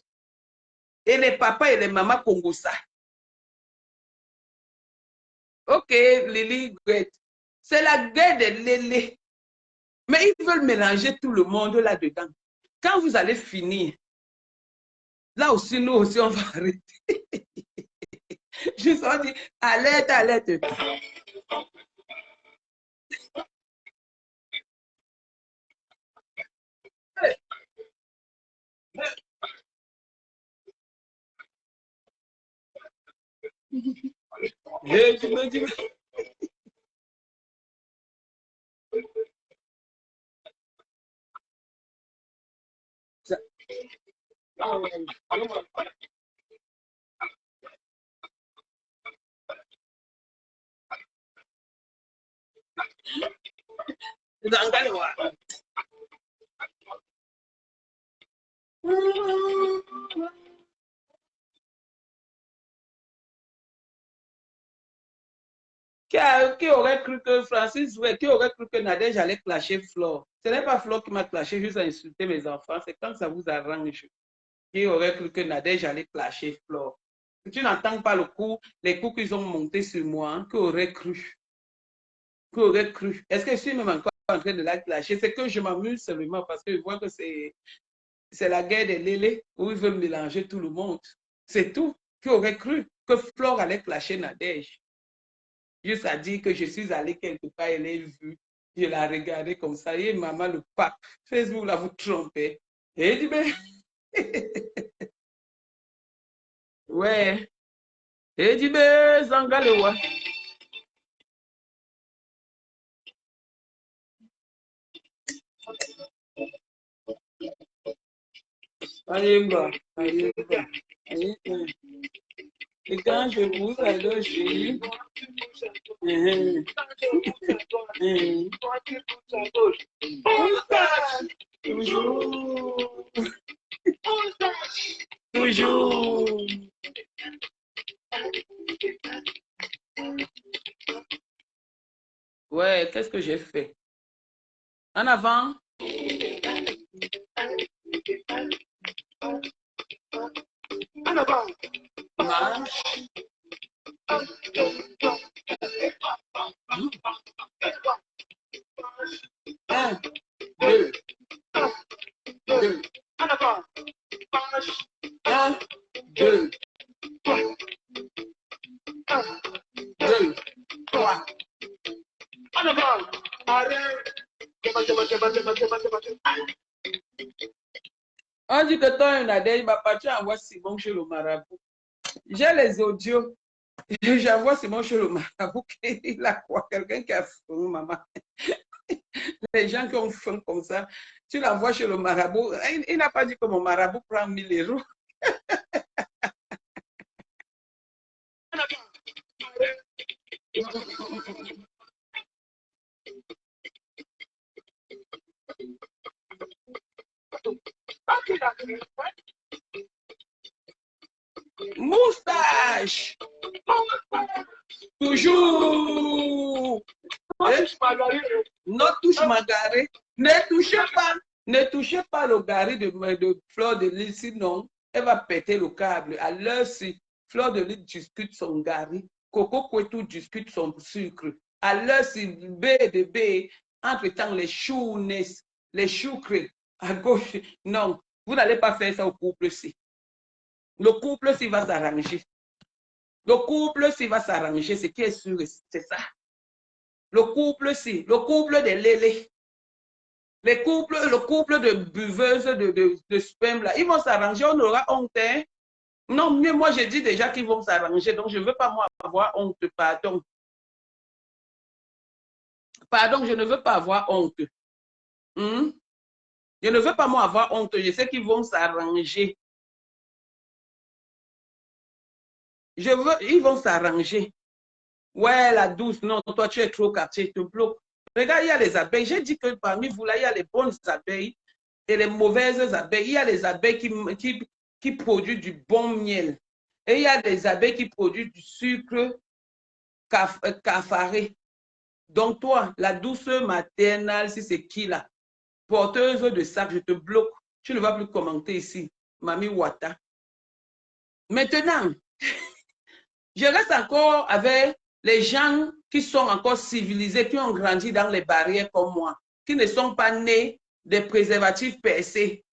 Et les papas et les mamans Congosa. Ok, Lily, great. C'est la guerre des lélés. Mais ils veulent mélanger tout le monde là-dedans. Quand vous allez finir, là aussi, nous aussi, on va arrêter. Juste on dit, alerte, alerte. Je me dis, qui aurait cru que Francis, qui aurait cru que Nadège allait clasher Flore? Ce n'est pas Flore qui m'a clashé juste à insulter mes enfants, c'est quand ça vous arrange. Qui aurait cru que Nadège allait clasher Flore? Tu n'entends pas les coups qu'ils ont montés sur moi, hein? Qui aurait cru? Qui aurait cru? Est-ce que je suis même encore en train de la clasher? C'est que je m'amuse seulement parce que je vois que c'est la guerre des lélés où ils veulent mélanger tout le monde. C'est tout. Qui aurait cru que Flore allait clasher Nadège? Juste à dire que je suis allée quelque part, elle l'a vu. Je l'ai regardé comme ça. Et maman, le pape, Facebook, là, vous trompez. Et il dit, ben, ouais. Et il dit, ben, Zangalewa. Allez, bah, allez, bah. Et quand je vous allais, Mhm. Mhm. Toujours. Toujours. Ouais, qu'est-ce que j'ai fait? En avant. Marche. Un, deux, deux. Un, deux, deux, trois. On dit que toi, il m'a pas, tu envoies Simon chez le marabout. J'ai les audios. J'envoie Simon chez le marabout. Il a quoi? Quelqu'un qui a faim, maman. Les gens qui ont faim comme ça, tu l'envoies chez le marabout. Il n'a pas dit que mon marabout prend 1 000 €. Moustache! Toujours! Ne touche ma garée. Ne touchez pas le garé de Fleur de Lys, sinon elle va péter le câble. À l'heure si Fleur de Lys discute son garé, Coco Kwetu discute son sucre. À l'heure si B de B, entre-temps les choux naissent, les sucres à gauche. Non, vous n'allez pas faire ça au couple-ci. Le couple-ci va s'arranger. Le couple-ci va s'arranger, ce qui est sûr, c'est ça. Le couple-ci, le couple des lélés. Le couple de buveuses de sperme, là, ils vont s'arranger, on aura honte. Hein? Non, mais moi, je dis déjà qu'ils vont s'arranger, donc je ne veux pas, moi, avoir honte, pardon. Pardon, je ne veux pas avoir honte. Hmm? Je ne veux pas, moi, avoir honte. Je sais qu'ils vont s'arranger. Ils vont s'arranger. Ouais, la douce, non, toi, tu es trop quartier, tu te bloques. Regarde, il y a les abeilles. J'ai dit que parmi vous, là, il y a les bonnes abeilles et les mauvaises abeilles. Il y a les abeilles qui produisent du bon miel. Et il y a des abeilles qui produisent du sucre cafaré. Donc, toi, la douceur maternelle, si c'est qui là? Porteuse de sac, je te bloque. Tu ne vas plus commenter ici. Mami Wata. Maintenant, je reste encore avec les gens qui sont encore civilisés, qui ont grandi dans les barrières comme moi, qui ne sont pas nés des préservatifs percés.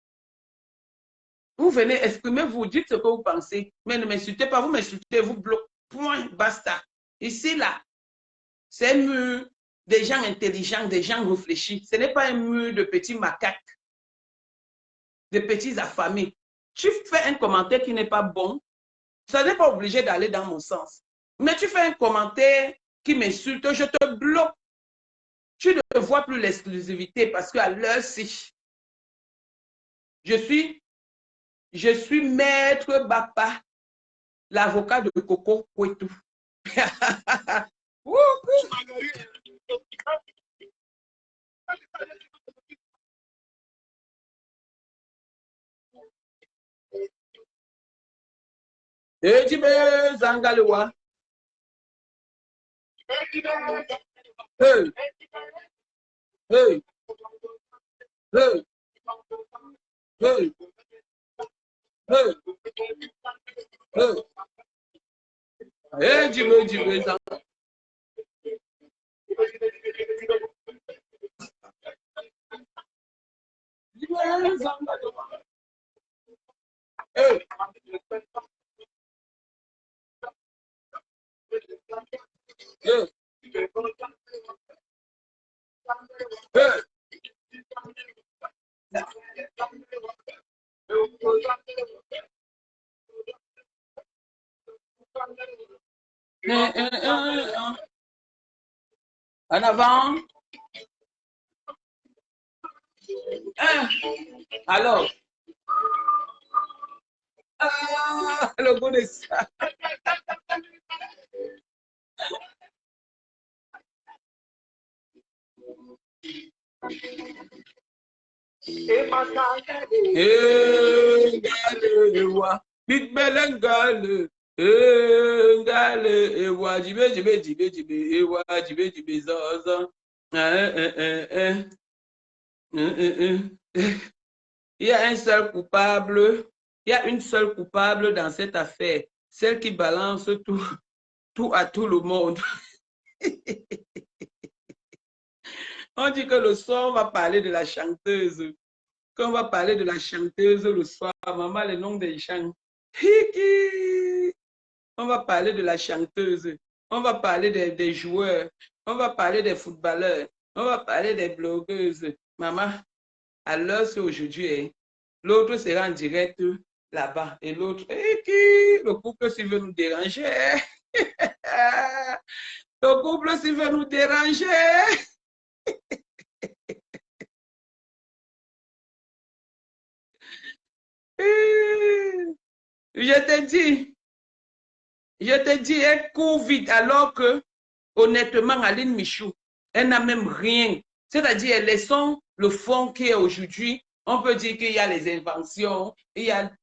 Vous venez exprimer, vous dites ce que vous pensez, mais ne m'insultez pas, vous m'insultez, vous bloquez. Point, basta. Ici, là, c'est un mur des gens intelligents, des gens réfléchis. Ce n'est pas un mur de petits macaques, de petits affamés. Tu fais un commentaire qui n'est pas bon, ça n'est pas obligé d'aller dans mon sens. Mais tu fais un commentaire qui m'insulte, je te bloque. Tu ne vois plus l'exclusivité parce qu'à l'heure ci, je suis maître Bapa, l'avocat de Coco Kwetu. Ejibe Zangalewa. Hey, hey, hey, hey, hey, hey. Ejibe Zangalewa. Hey. Hey. Hey. En avant. Alors. Ah, le goût de ça. Ngalewa, big belengale, ngale, ewa, jibe, jibe, jibe, jibe, ewa, jibe, jibe, zaza. Il y a un seul coupable, il y a une seule coupable dans cette affaire, celle qui balance tout à tout le monde. On dit que le soir, on va parler de la chanteuse. Quand on va parler de la chanteuse le soir, maman, le nom des chants. On va parler de la chanteuse. On va parler des joueurs. On va parler des footballeurs. On va parler des blogueuses. Maman, à l'heure, c'est aujourd'hui. Hein. L'autre sera en direct là-bas. Et l'autre, le couple, s'il veut nous déranger. Le couple, s'il veut nous déranger. Je te dis, elle court vite alors que, honnêtement, Aline Michaud, elle n'a même rien. C'est-à-dire, laissons le fond qui est aujourd'hui. On peut dire qu'il y a les inventions,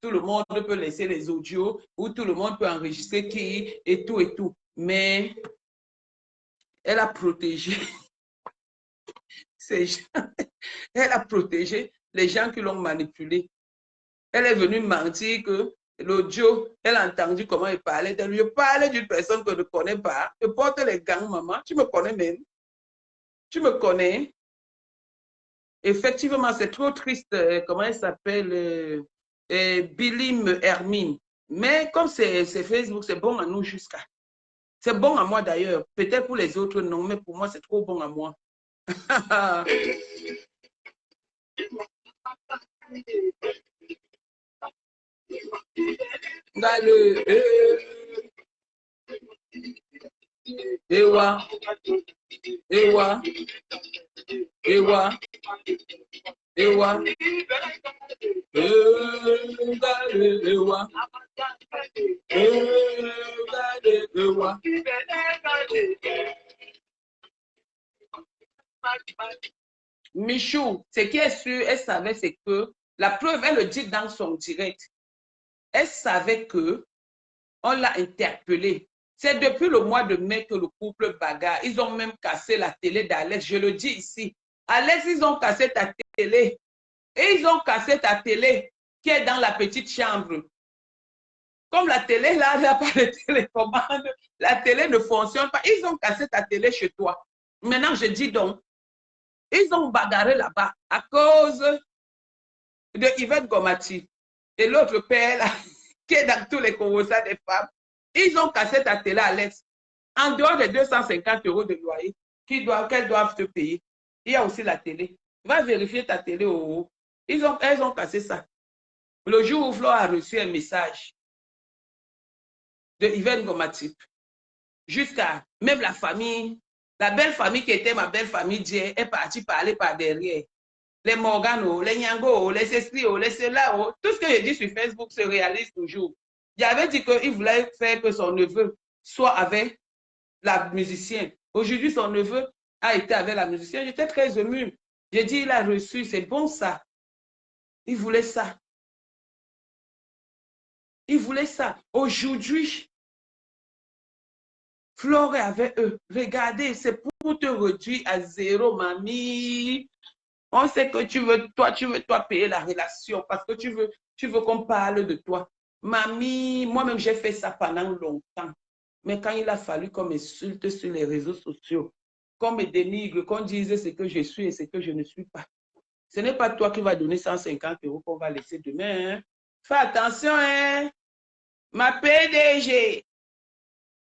tout le monde peut laisser les audios, ou tout le monde peut enregistrer qui, et tout et tout. Mais elle a protégé ces gens. Elle a protégé les gens qui l'ont manipulé. Elle est venue mentir que l'audio, elle a entendu comment il parlait d'elle. Je parlais d'une personne que je ne connais pas. Je porte les gants, maman. Tu me connais même. Tu me connais. Effectivement, c'est trop triste. Comment elle s'appelle? Bilim Hermine. Mais comme c'est Facebook, c'est bon à nous jusqu'à. C'est bon à moi d'ailleurs. Peut-être pour les autres, non. Mais pour moi, c'est trop bon à moi. Ewa, ewa, ewa, ewa, ewa, ewa. Michou, ce qui est sûr, elle savait, c'est que la preuve, elle le dit dans son direct. Elle savait que on l'a interpellé. C'est depuis le mois de mai que le couple bagarre. Ils ont même cassé la télé d'Alex. Je le dis ici. Alex, ils ont cassé ta télé. Et ils ont cassé ta télé qui est dans la petite chambre. Comme la télé, là, il n'y a pas de télécommande. La télé ne fonctionne pas. Ils ont cassé ta télé chez toi. Maintenant, je dis donc, ils ont bagarré là-bas à cause de Yvette Gomati. Et l'autre père, là, qui est dans tous les convoitiers des femmes. Ils ont cassé ta télé à l'Est. En dehors des 250 € de loyer qu'elles doivent te payer, il y a aussi la télé. Va vérifier ta télé au haut. Elles ont cassé ça. Le jour où Flo a reçu un message de Yvette Gomatip, jusqu'à même la famille, la belle famille qui était ma belle famille d'hier, est partie parler par derrière. Les Morgano, les Nyango, les Cestrio, les Celao, tout ce que j'ai dit sur Facebook se réalise toujours. J'avais dit qu'il voulait faire que son neveu soit avec la musicienne. Aujourd'hui, son neveu a été avec la musicienne. J'étais très émue. J'ai dit, il a reçu, c'est bon ça. Il voulait ça. Il voulait ça. Aujourd'hui, Flore est avec eux. Regardez, c'est pour te réduire à zéro, mamie. On sait que tu veux toi payer la relation parce que tu veux qu'on parle de toi. Mamie, moi-même, j'ai fait ça pendant longtemps. Mais quand il a fallu qu'on m'insulte sur les réseaux sociaux, qu'on me dénigre, qu'on dise ce que je suis et ce que je ne suis pas, ce n'est pas toi qui vas donner 150 € qu'on va laisser demain. Hein. Fais attention, hein. Ma PDG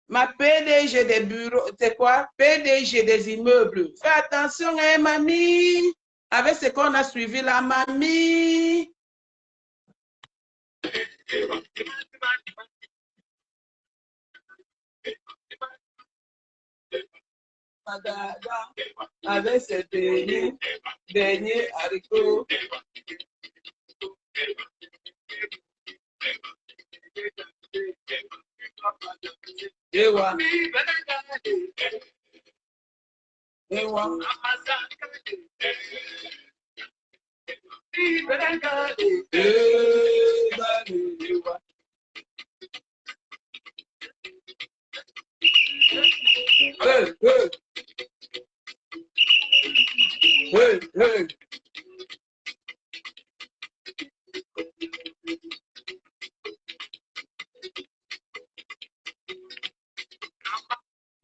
des bureaux, c'est quoi? PDG des immeubles. Fais attention, hein, mamie. Avec ce qu'on a suivi, la mamie. Avec ces derniers haricots. Ewa. Ewa.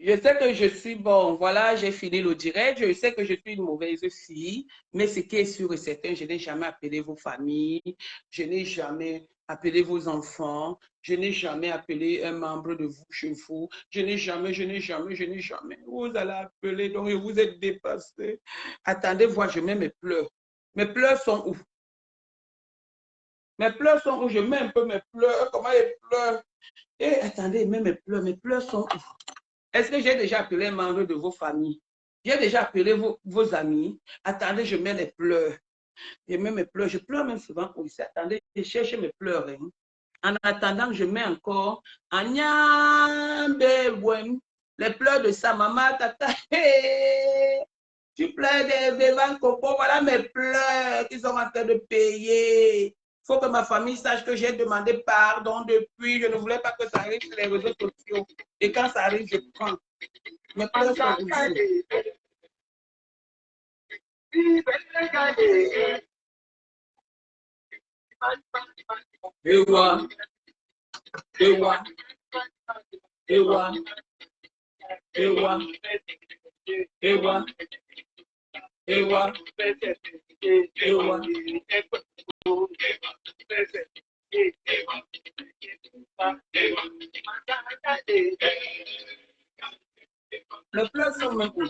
Je sais que je suis bon, voilà, j'ai fini le direct. Je sais que je suis une mauvaise fille, mais ce qui est sûr et certain, je n'ai jamais appelé vos familles, je n'ai jamais appelé vos enfants, je n'ai jamais appelé un membre de vous chez vous, je n'ai jamais. Vous allez appeler, donc vous êtes dépassé. Attendez, voir, je mets mes pleurs. Mes pleurs sont où? Mes pleurs sont où? Je mets un peu mes pleurs. Comment ils pleurent? Et attendez, mes pleurs sont où? Est-ce que j'ai déjà appelé un membre de vos familles? J'ai déjà appelé vos amis? Attendez, je mets les pleurs. Je mets mes pleurs. Je pleure même souvent aussi. Attendez, je cherche mes pleurs. Hein. En attendant, je mets encore les pleurs de sa maman, tata. Tu pleures des bébés coco. Voilà mes pleurs qu'ils sont en train de payer. Il faut que ma famille sache que j'ai demandé pardon depuis. Je ne voulais pas que ça arrive sur les réseaux sociaux. Et quand ça arrive, je prends. Mes pleurs sont aussi. Ewa. Ewa. Ewa. Ewa. Ewa. Ewa. Ewa. Les pleurs sont même où?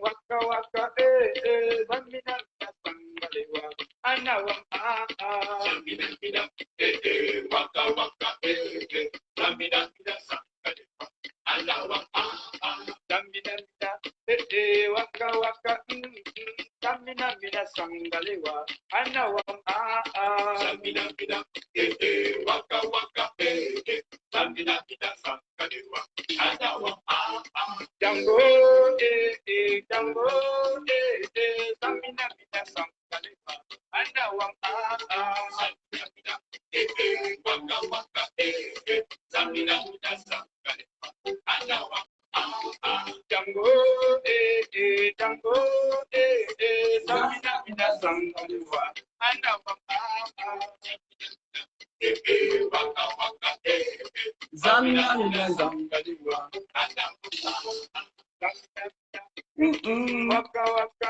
Waka waka bambina sangalewa anawa bambina waka waka bambina sangalewa anawa bambina waka waka bambina sangalewa anawa bambina waka waka bambina sangalewa anawa Jango, Jango, Samina Mina Sankaleva, Anna Waka, Waka Waka, Samina Mina Sankaleva, Anna Waka, Jango, Jango, Samina Mina Sankaleva, Anna Waka, Waka Waka, Samina Mina Sankaleva, Anna Waka waka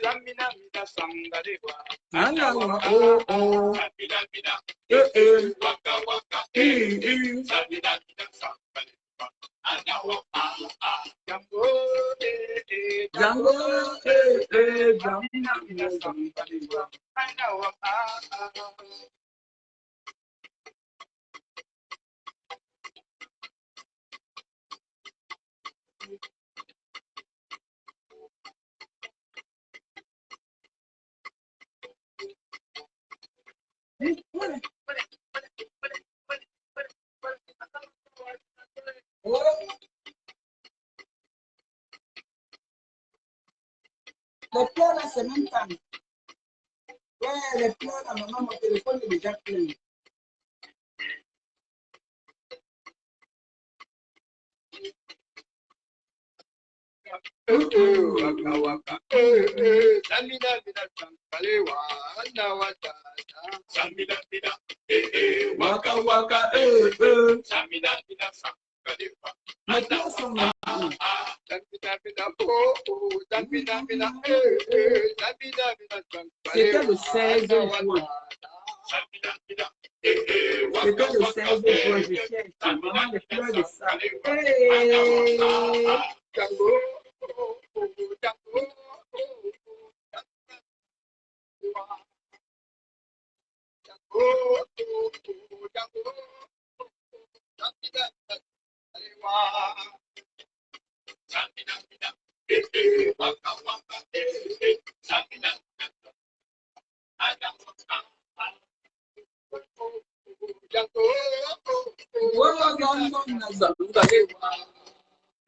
lamina mina sangalewa ana waka lamina mina waka waka lamina mina sangalewa ana waka jango jango lamina mina sangalewa ana waka Les pleurs là, c'est même pas. Ouais, les pleurs là, maman, mon téléphone est déjà plein. Waka waka samina mina sangalewa ana waka samina mina waka waka samina mina sangalewa ana waka samina mina samina mina samina mina C'était le 16 juin. C'était le 16 juin, je cherche. Maman, les pleurs de ça. Vous allez voir.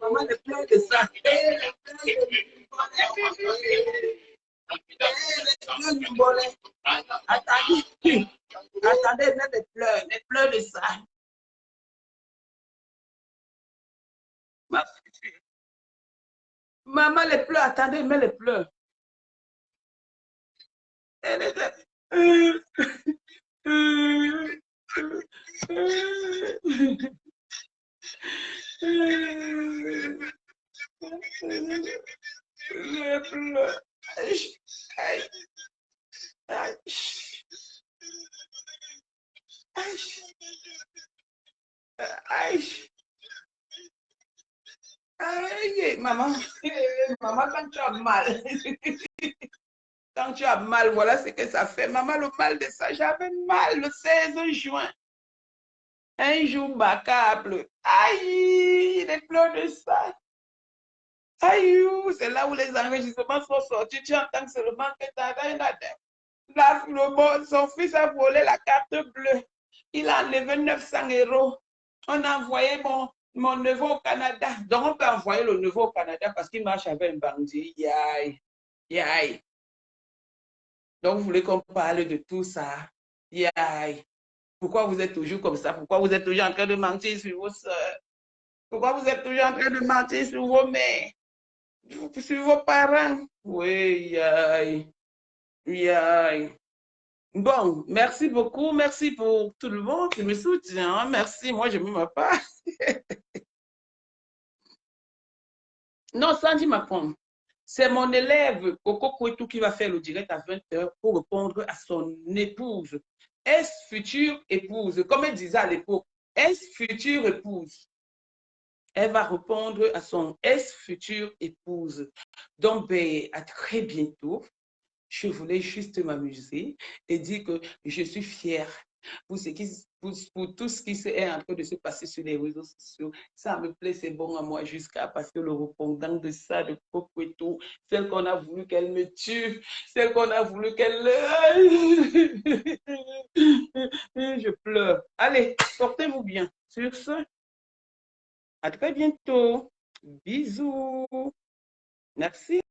Maman, les pleurs de ça. Attendez, attendez, les pleurs de ça. Maman, les pleurs, attendez, mais les pleurs. Elle était... Les pleurs. Aïe, aïe, aïe, aïe, aïe, maman, maman, quand tu as mal, quand tu as mal, voilà ce que ça fait. Maman, le mal de ça, j'avais mal le 16 juin. Un jour macabre. Aïe, les pleurs de ça. Aïe, c'est là où les enregistrements sont sortis. Tu entends seulement que son fils a volé la carte bleue. Il a enlevé 900 €. On a envoyé mon neveu au Canada. Donc, on peut envoyer le neveu au Canada parce qu'il marche avec un bandit. Yaï, yaï. Donc, vous voulez qu'on parle de tout ça? Yaï. Pourquoi vous êtes toujours comme ça? Pourquoi vous êtes toujours en train de mentir sur vos soeurs? Pourquoi vous êtes toujours en train de mentir sur vos mères? Sur vos parents? Oui, yaï. Yaï. Bon, merci beaucoup. Merci pour tout le monde qui me soutient. Merci. Moi, je ne m'aime pas. Non, Sandy m'apprend. C'est mon élève, Coco Kouetou, qui va faire le direct à 20 h pour répondre à son épouse. Est-ce future épouse? Comme elle disait à l'époque, est-ce future épouse? Elle va répondre à son est-ce future épouse. Donc, ben, à très bientôt. Je voulais juste m'amuser et dire que je suis fière pour tout ce qui est en train de se passer sur les réseaux sociaux. Ça me plaît, c'est bon à moi jusqu'à parce que le répondant de ça, de Coco et tout, celle qu'on a voulu qu'elle me tue, celle qu'on a voulu qu'elle... Je pleure. Allez, portez-vous bien. Sur ce, à très bientôt. Bisous. Merci.